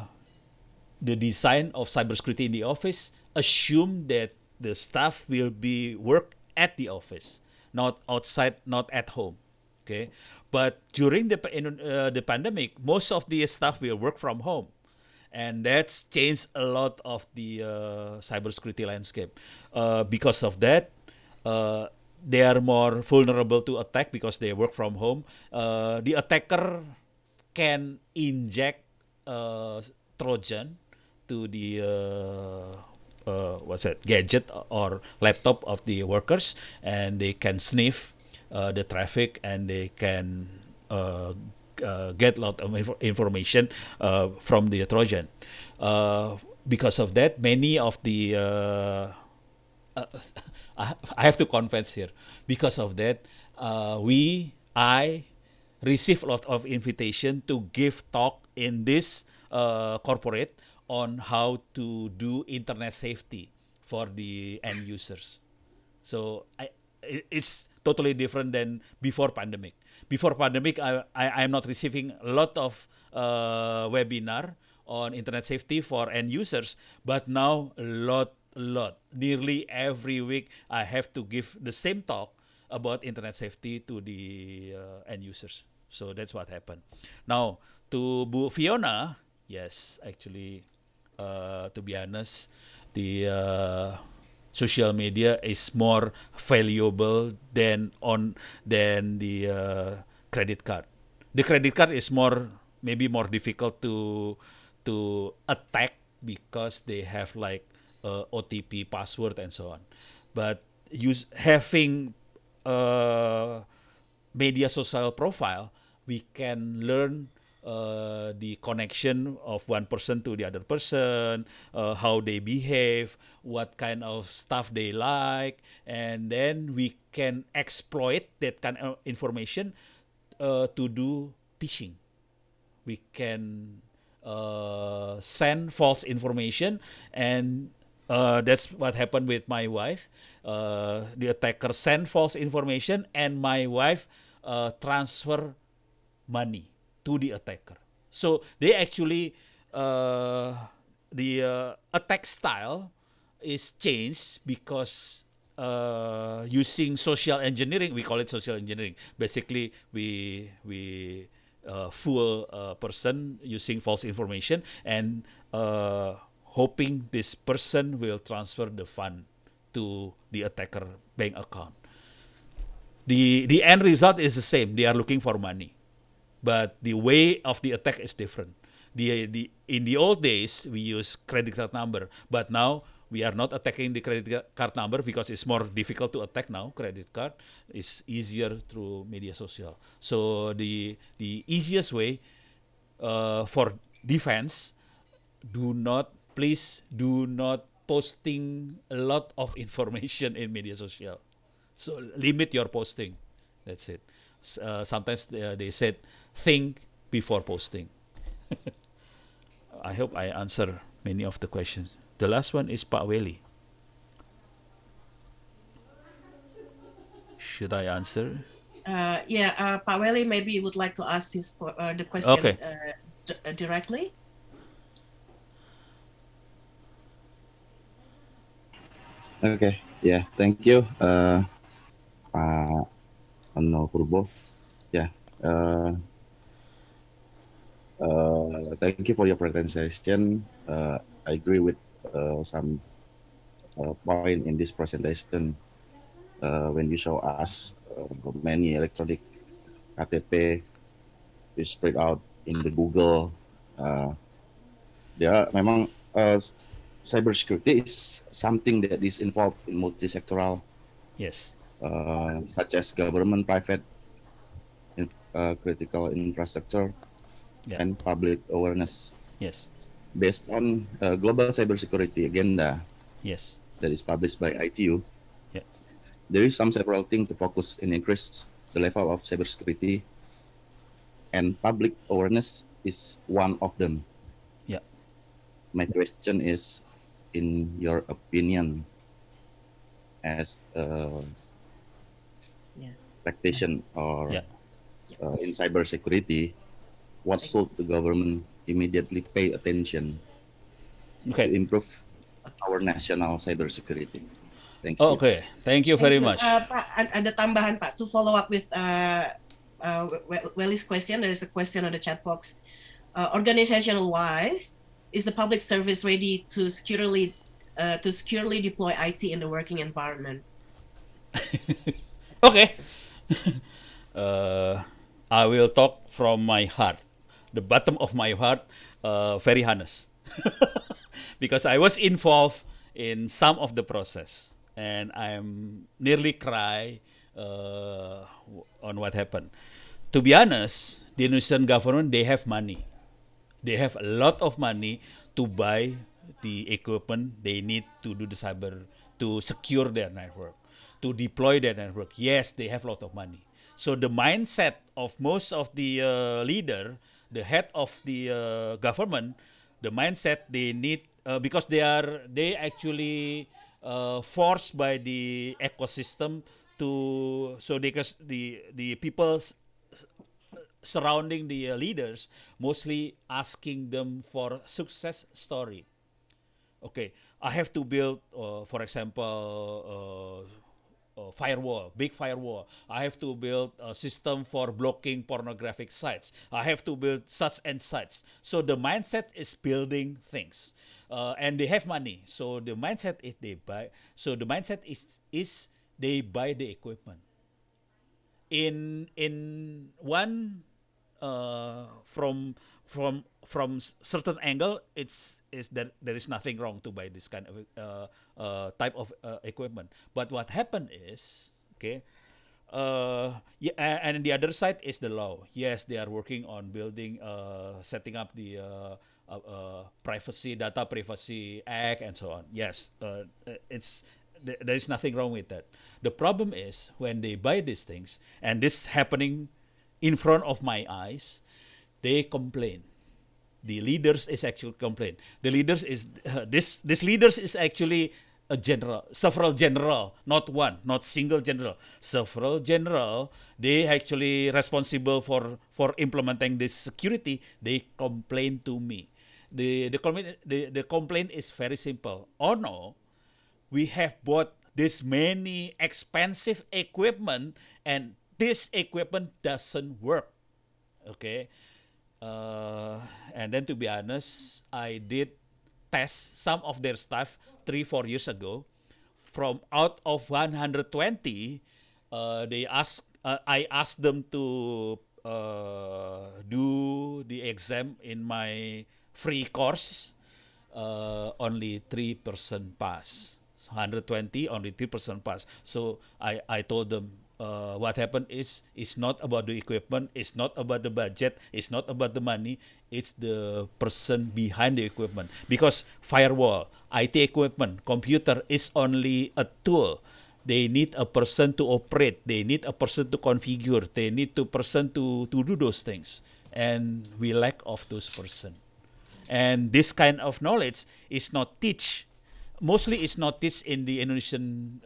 design of cybersecurity in the office assume that the staff will be work at the office, not outside, not at home. Okay, but during the pandemic, most of the staff will work from home. And that's changed a lot of the cybersecurity landscape. Because of that, they are more vulnerable to attack because they work from home. The attacker can inject Trojan to the gadget or laptop of the workers, and they can sniff the traffic, and they can get a lot of information from the Trojan. because of that, many of the uh, I have to confess here. Because of that, I receive a lot of invitation to give talk in this corporate on how to do internet safety for the end users. So it's totally different than before pandemic. Before pandemic, I'm not receiving a lot of webinar on internet safety for end users, but now a lot. Nearly every week, I have to give the same talk about internet safety to the end users. So that's what happened. Now to Bu Fiona, yes, actually, to be honest, the social media is more valuable than the credit card. The credit card is maybe more difficult to attack because they have like OTP password and so on. But having uh, media social profile, we can learn the connection of one person to the other person, how they behave, what kind of stuff they like, and then we can exploit that kind of information to do phishing. We can send false information, and that's what happened with my wife. The attacker sent false information, and my wife transfer money to the attacker. So they actually the attack style is changed because using social engineering. We call it social engineering. Basically, we fool a person using false information and hoping this person will transfer the fund to the attacker bank account. The end result is the same. They are looking for money, but the way of the attack is different. The in the old days we use credit card number, but now we are not attacking the credit card number because it's more difficult to attack now. Credit card is easier through media social. So the easiest way for defense, please do not posting a lot of information in media social. So limit your posting. That's it. Sometimes they said think before posting. I hope I answer many of the questions. The last one is Pak Weli. Should I answer? Pak Weli maybe would like to ask the question Okay. Directly. Okay, yeah, thank you, Pak Anno Purbo. Yeah, thank you for your presentation. I agree with some point in this presentation when you show us many electronic KTP is spread out in the Google. There are memang cybersecurity is something that is involved in multi-sectoral, Yes. such as government, private, critical infrastructure, Yeah. and public awareness. Yes. Based on global cybersecurity agenda Yes. that is published by ITU, Yeah. there is several things to focus and increase the level of cybersecurity, and public awareness is one of them. Yeah. My question is, in your opinion, as a tactician or Yeah. in cybersecurity, what should the government immediately pay attention to Okay. improve our national cybersecurity? Thank you. Okay. Thank you very much. Pak, ada tambahan Pak to follow up with Welly's question. There is a question on the chat box. Organizational wise, is the public service ready to securely deploy IT in the working environment? Okay. I will talk from my heart, the bottom of my heart, very honest, because I was involved in some of the process, and I'm nearly cry on what happened. To be honest, the Indonesian government, they have money. They have a lot of money to buy the equipment they need to do the cyber, to secure their network, to deploy their network. Yes, they have a lot of money. So the mindset of most of the leader, the head of the government, the mindset they need, because they actually forced by the ecosystem to, so they, the people surrounding the leaders mostly asking them for success story. Okay, I have to build, for example, firewall, big firewall. I have to build a system for blocking pornographic sites. I have to build such and such. So the mindset is building things, and they have money. So the mindset is they buy. So the mindset is they buy the equipment. In one, from certain angle, it's is that there is nothing wrong to buy this kind of type of equipment. But what happened is, okay, yeah, and the other side is the law. Yes, they are working on building, setting up the privacy, data privacy act, and so on. Yes, it's there is nothing wrong with that. The problem is when they buy these things, and this happening in front of my eyes, they complain. The leaders is actually complain. The leaders is this leaders is actually a general, several general, not one, not single general, several general. They actually responsible for implementing this security. They complain to me. The complaint is very simple. Oh no, we have bought this many expensive equipment, and this equipment doesn't work. Okay, and then to be honest, I did test some of their stuff 3 4 years ago. From out of 120, I asked them to do the exam in my free course. Only 3% pass. 120, only 3% pass. So I told them, what happened is, it's not about the equipment, it's not about the budget, it's not about the money, it's the person behind the equipment. Because firewall, IT equipment, computer is only a tool. They need a person to operate, they need a person to configure, they need a person to do those things. And we lack of those person. And this kind of knowledge is not teach, mostly it's not teach in the Indonesian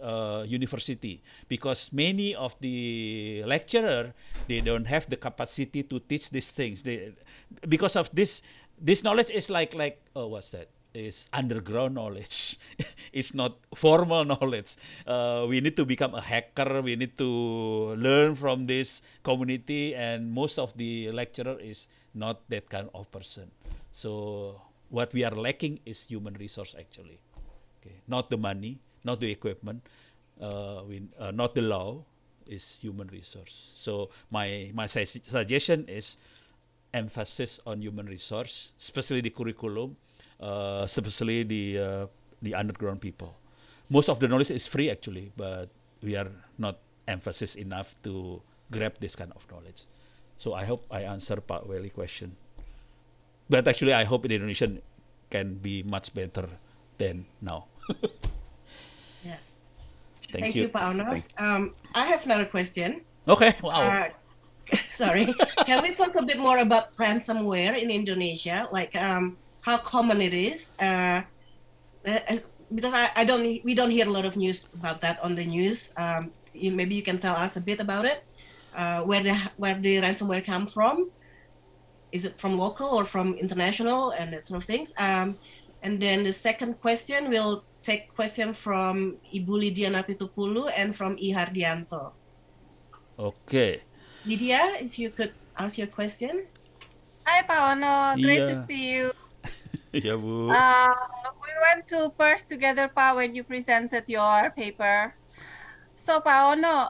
university, because many of the lecturer, they don't have the capacity to teach these things. Because of this knowledge is like what's that, is underground knowledge. It's not formal knowledge. We need to become a hacker, we need to learn from this community, and most of the lecturer is not that kind of person. So what we are lacking is human resource actually. Okay, not the money, not the equipment, not the law, is human resource. So my suggestion is emphasis on human resource, especially the curriculum, especially the underground people. Most of the knowledge is free actually, but we are not emphasis enough to grab this kind of knowledge. So I hope I answer Pak Welly question. But actually, I hope the Indonesian can be much better than now. Yeah. Thank Thank you. you, Pak Ono. Thank I have another question. Okay, wow. Sorry. Can we talk a bit more about ransomware in Indonesia? Like how common it is? Because we don't hear a lot of news about that on the news. Maybe you can tell us a bit about it. Where the ransomware come from? Is it from local or from international and that sort of things? And then the second question, we'll take question from Ibu Lydia Napitupulu and from I Hardianto. Okay. Lydia, if you could ask your question. Hi, Pak Ono. Great to Iya. see you. Ya Bu. We went to Perth together, Pak, when you presented your paper. So, Pak Ono,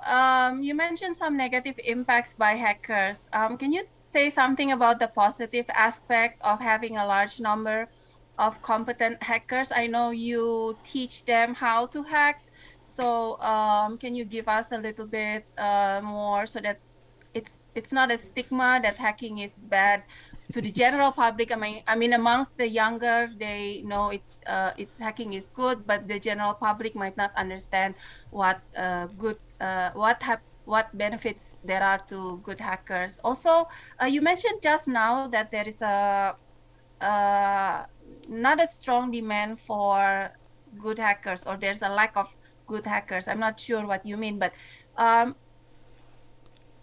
you mentioned some negative impacts by hackers. Can you say something about the positive aspect of having a large number of competent hackers? I know you teach them how to hack. So, can you give us a little bit more so that it's not a stigma that hacking is bad to the general public. I mean, amongst the younger, they know hacking is good, but the general public might not understand what what benefits there are to good hackers. Also, you mentioned just now that there is not a strong demand for good hackers, or there's a lack of good hackers. I'm not sure what you mean, but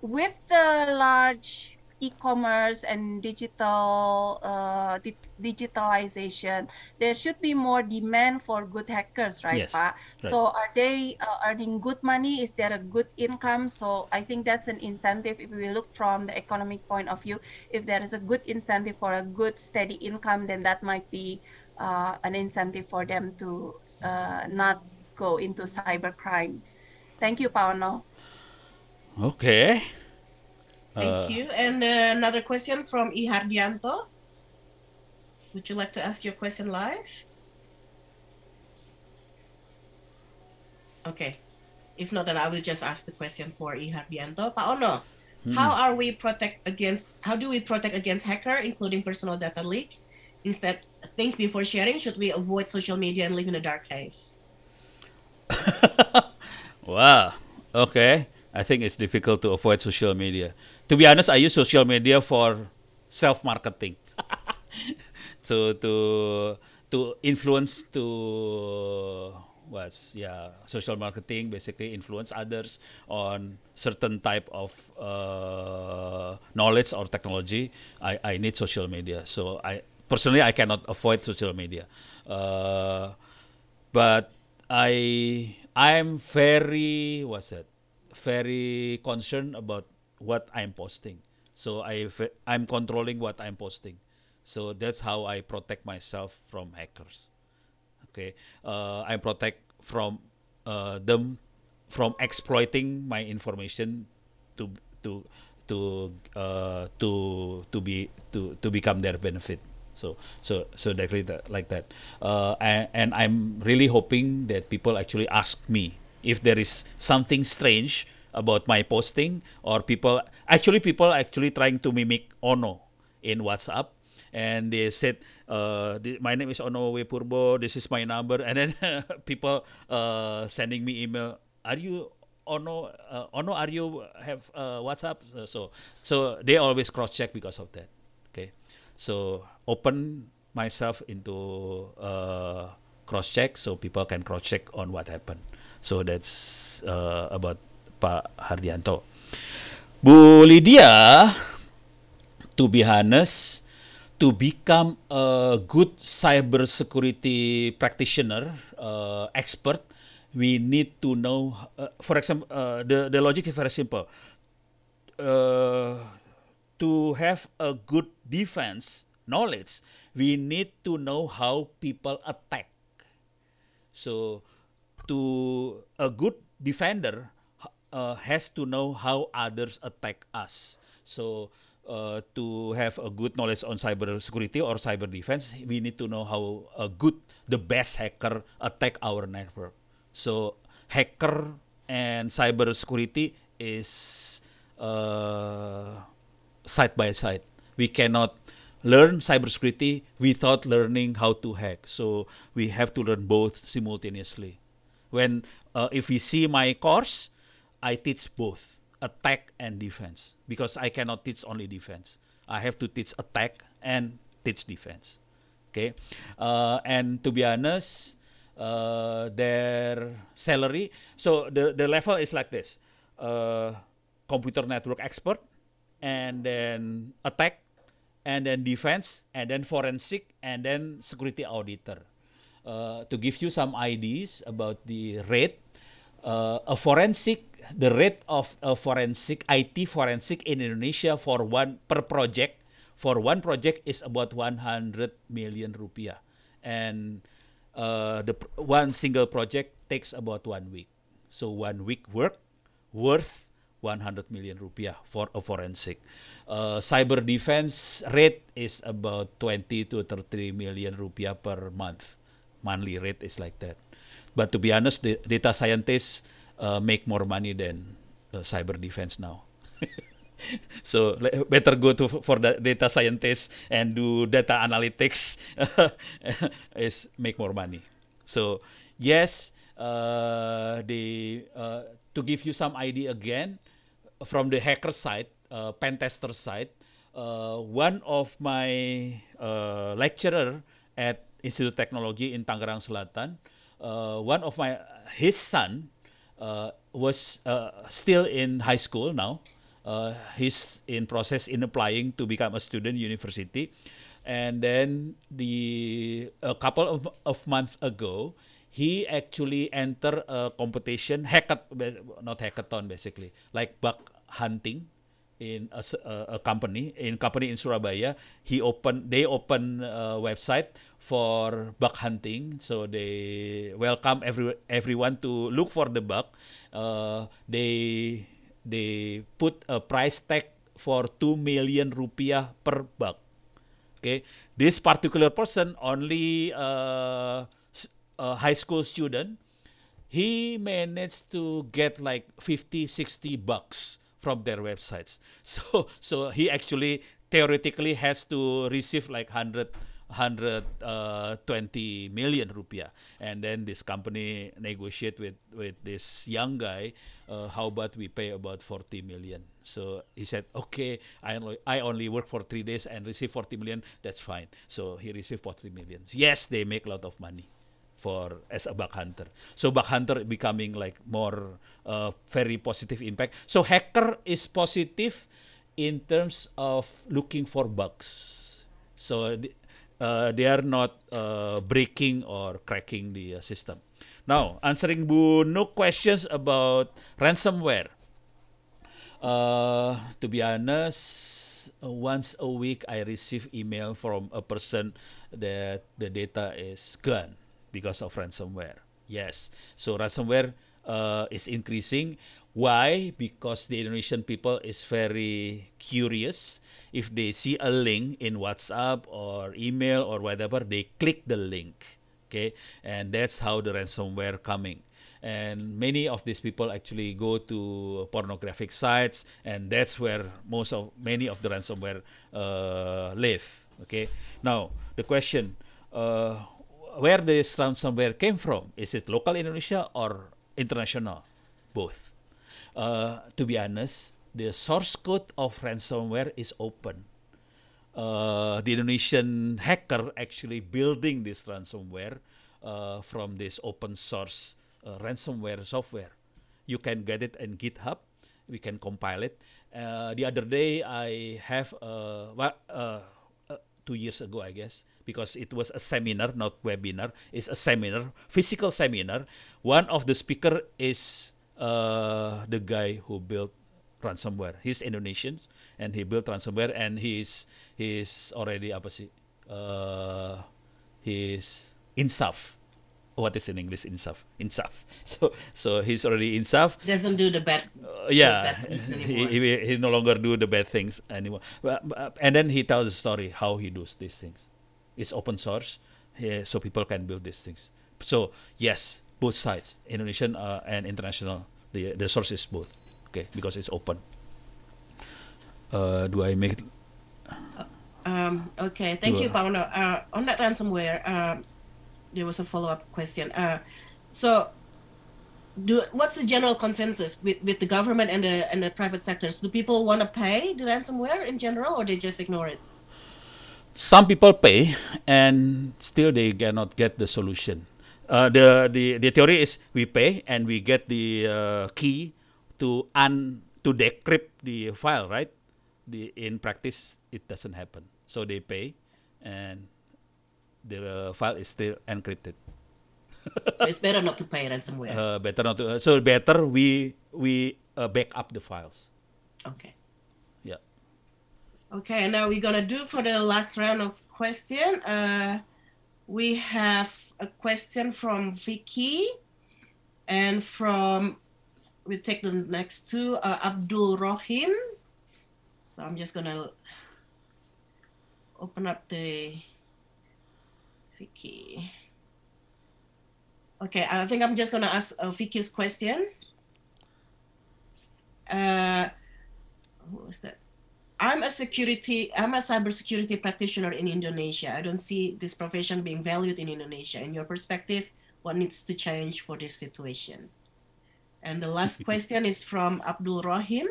with the large e-commerce and digitalization, there should be more demand for good hackers, right, Yes, Pa? right. So are they earning good money? Is there a good income? So I think that's an incentive if we look from the economic point of view. If there is a good incentive for a good steady income, then that might be an incentive for them to not go into cybercrime. Thank you, Pa Ono. Okay. Thank you. And another question from I Hardianto. Would you like to ask your question live? Okay. If not, then I will just ask the question for I Hardianto. Pak Ono, how do we protect against hacker, including personal data leak? Instead, think before sharing. Should we avoid social media and live in a dark cave? Wow. Okay. I think it's difficult to avoid social media. To be honest, I use social media for self-marketing. to influence social marketing, basically influence others on certain type of knowledge or technology. I need social media. So I personally I cannot avoid social media. But I'm very very concerned about what I'm posting. So I'm controlling what I'm posting. So that's how I protect myself from hackers. Okay, I protect from them from exploiting my information to to to become their benefit. So exactly like that. And I'm really hoping that people actually ask me if there is something strange about my posting, or people actually trying to mimic Ono in WhatsApp, and they said, my name is Ono W Purbo, this is my number, and then people sending me email, are you Ono, are you have WhatsApp? So they always cross check because of that. Okay, so open myself into cross check so people can cross check on what happened. So that's about Pak Hardianto. Bu Lydia, to be honest, to become a good cybersecurity practitioner, expert, we need to know, for example, the logic is very simple. To have a good defense knowledge, we need to know how people attack. So, to a good defender has to know how others attack us. So, to have a good knowledge on cyber security or cyber defense, we need to know how the best hacker attack our network. So, hacker and cyber security is side by side. We cannot learn cybersecurity without learning how to hack. So we have to learn both simultaneously. When if we see my course, I teach both attack and defense, because I cannot teach only defense. I have to teach attack and teach defense. Okay, and to be honest, their salary. So the level is like this: computer network expert, and then attack, and then defense, and then forensic, and then security auditor. To give you some ideas about the rate, the rate of a forensic, IT forensic in Indonesia for one project is about 100 million rupiah, and the one single project takes about 1 week. So 1 week work worth 100 million rupiah for a forensic. Cyber defense rate is about 20 to 30 million rupiah per month. Monthly rate is like that. But to be honest, the data scientists make more money than cyber defense now. So better go to for the data scientist and do data analytics is make more money. So yes, to give you some idea again from the hacker side, pen tester side, one of my lecturer at Institute Technology in Tangerang Selatan, one of my his son was still in high school now. He's in process in applying to become a student university, and then a couple of months ago, he actually entered a competition, not hackathon basically, like bug hunting in a company in Surabaya. They open a website for bug hunting, so they welcome everyone to look for the bug. They put a price tag for 2 million rupiah per bug. Okay, this particular person only a high school student. He managed to get like 50-60 bucks from their websites. So he actually theoretically has to receive like 120 million rupiah, and then this company negotiate with this young guy. How about we pay about 40 million? So he said, okay, I only work for 3 days and receive 40 million. That's fine. So he received 40 million. Yes, they make a lot of money as a bug hunter. So bug hunter becoming like more very positive impact. So hacker is positive in terms of looking for bugs. So they are not breaking or cracking the system. Now, answering Bu no questions about ransomware. To be honest, once a week I receive email from a person that the data is gone because of ransomware. Yes. So ransomware is increasing. Why? Because the Indonesian people is very curious. If they see a link in WhatsApp or email or whatever, they click the link. Okay, and that's how the ransomware coming. And many of these people actually go to pornographic sites, and that's where many of the ransomware live. Okay, now the question. Where this ransomware came from? Is it local Indonesia or international? Both. To be honest, the source code of ransomware is open. The Indonesian hacker actually building this ransomware from this open source ransomware software. You can get it in GitHub. We can compile it. The other day, I have 2 years ago, I guess, because it was a seminar, not webinar. It's a seminar, physical seminar. One of the speaker is the guy who built ransomware. He's Indonesian, and he built ransomware, and he's already apa sih? He's insaf. What is in English insaf? Insaf. So he's already insaf. Doesn't do the bad. Yeah, the bad things anymore. he no longer do the bad things anymore. And then he tells the story how he does these things. It's open source, so people can build these things. So yes, both sides, Indonesian and international, the source is both. Okay, because it's open. Do I make? Okay, thank you, Pak Ono. On that ransomware, there was a follow-up question. So, what's the general consensus with the government and the private sectors? Do people want to pay the ransomware in general, or they just ignore it? Some people pay, and still they cannot get the solution. The theory is we pay and we get the key to decrypt the file, right? In practice, it doesn't happen. So they pay, and the file is still encrypted. So it's better not to pay ransomware. Better not to. So better we back up the files. Okay. Yeah. Okay, and now we're gonna do for the last round of question. We have a question from Vicky, and we take the next two, Abdul Rohim. So I'm just gonna open up the Vicky. Okay, I think I'm just gonna ask Vicky's question. who is that? I'm a cybersecurity practitioner in Indonesia. I don't see this profession being valued in Indonesia. In your perspective, what needs to change for this situation? And the last question is from Abdul Rahim.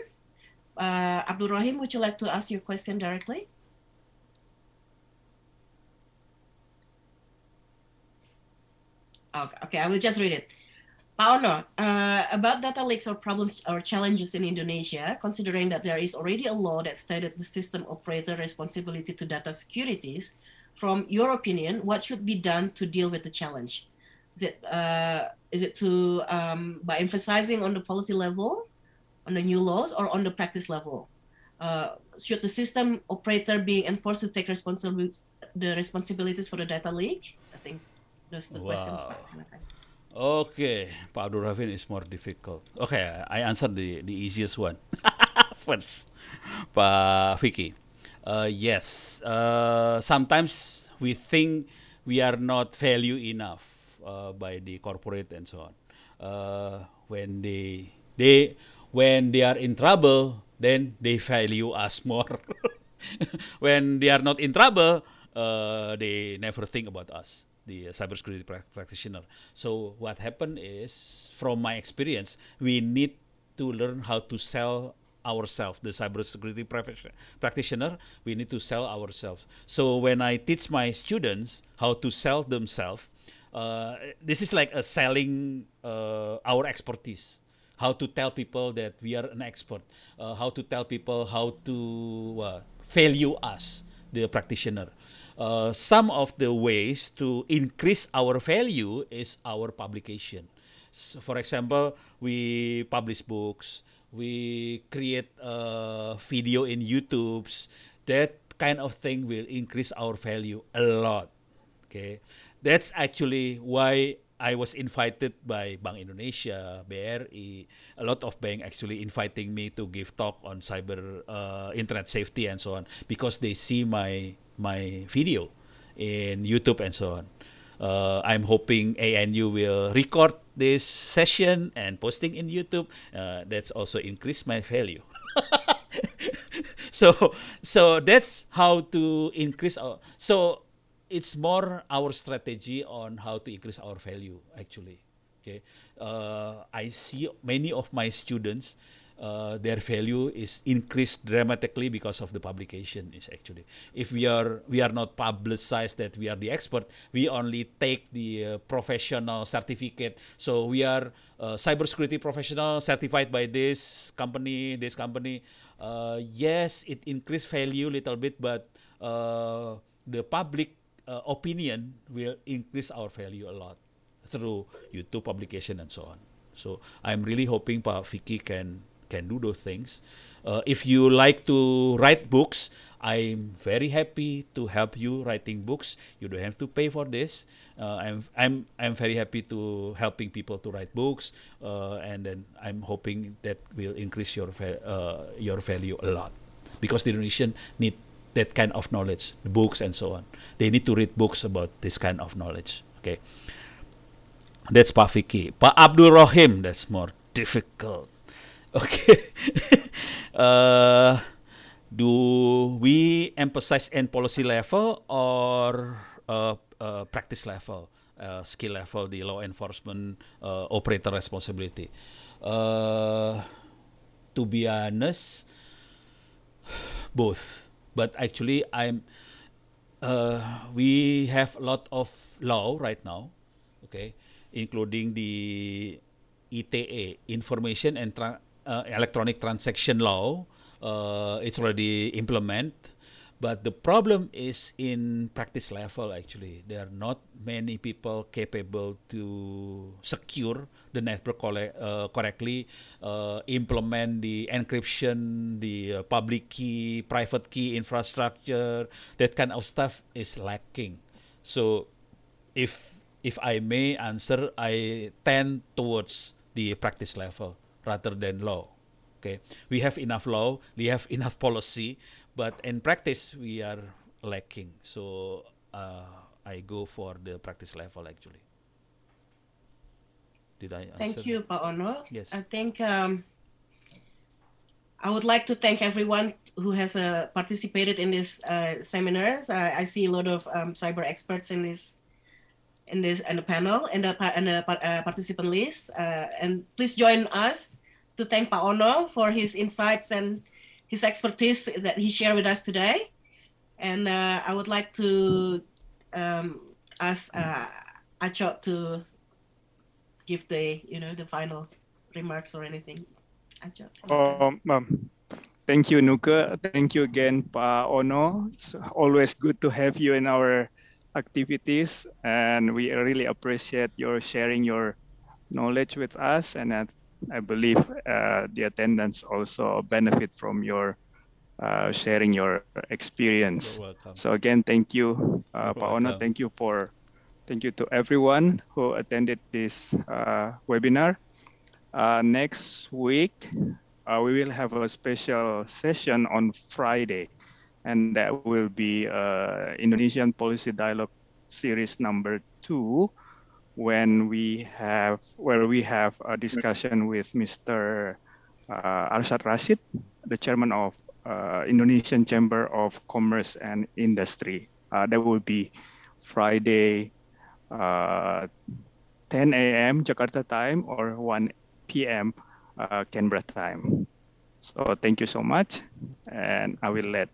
Abdul Rahim, would you like to ask your question directly? Okay, I will just read it. Pak Ono, about data leaks or problems or challenges in Indonesia, considering that there is already a law that stated the system operator responsibility to data securities, from your opinion, what should be done to deal with the challenge? Is it to by emphasizing on the policy level, on the new laws, or on the practice level? Should the system operator be enforced to take the responsibilities for the data leak? I think those are the questions, Pak. Silakan. Okay, Pak Abdul Rahim is more difficult. Okay, I answered the easiest one first, Pak Vicky. Yes, sometimes we think we are not value enough by the corporate and so on. When when they are in trouble, then they value us more. When they are not in trouble, they never think about us, the cybersecurity practitioner. So what happened is, from my experience, we need to learn how to sell ourselves, the cybersecurity practitioner. We need to sell ourselves. So when I teach my students how to sell themselves, this is like a selling our expertise. How to tell people that we are an expert. How to tell people how to value us, the practitioner. Some of the ways to increase our value is our publication. So for example, we publish books, we create video in YouTube's. That kind of thing will increase our value a lot. Okay, that's actually why I was invited by Bank Indonesia, BRI, a lot of bank actually inviting me to give talk on cyber internet safety and so on, because they see my video in YouTube and so on. I'm hoping ANU will record this session and posting in YouTube. That's also increase my value. So that's how to increase our. So it's more our strategy on how to increase our value actually. Okay, I see many of my students, their value is increased dramatically because of the publication. Is actually, if we are not publicized that we are the expert, we only take the professional certificate. So we are cybersecurity professional certified by this company. Yes, it increased value little bit, but the public opinion will increase our value a lot through YouTube publication and so on. So I'm really hoping Pak Vicky can do those things. If you like to write books, I'm very happy to help you writing books. You don't have to pay for this. I'm very happy to helping people to write books, and then I'm hoping that will increase your value a lot, because the Indonesian need that kind of knowledge, the books and so on. They need to read books about this kind of knowledge. Okay, that's Pak Vicky. Pak Abdul Rahim, that's more difficult. Okay. Do we emphasize in policy level or practice level, skill level, the law enforcement operator responsibility? To be honest, both. But actually, we have a lot of law right now, okay, including the ITE, Information and Electronic Transaction Law. It's already implemented, but the problem is in practice level. Actually, there are not many people capable to secure the network correctly, implement the encryption, the public key, private key infrastructure. That kind of stuff is lacking. So, if I may answer, I tend towards the practice level rather than law. Okay, we have enough law, we have enough policy, but in practice we are lacking. So I go for the practice level actually. Did I answer? Thank you, Pak Ono. Yes. I think I would like to thank everyone who has participated in this seminars. I see a lot of cyber experts in the panel and the participant list. And please join us to thank Pak Onno for his insights and his expertise that he shared with us today. And I would like to ask Acho to give the final remarks or anything. Acho, thank you, Nuka. Thank you again, Pak Onno. It's always good to have you in our activities, and we really appreciate your sharing your knowledge with us. And I believe the attendants also benefit from your sharing your experience. You're welcome. So again, thank you, You're Pak Onno. welcome. Thank you to everyone who attended this webinar. Next week, we will have a special session on Friday, and that will be Indonesian Policy Dialogue Series number 2, where we have a discussion with Mr. Arshad Rashid, the chairman of Indonesian Chamber of Commerce and Industry. That will be Friday, 10 a.m. Jakarta time or 1 p.m. Canberra time. So thank you so much, and I will let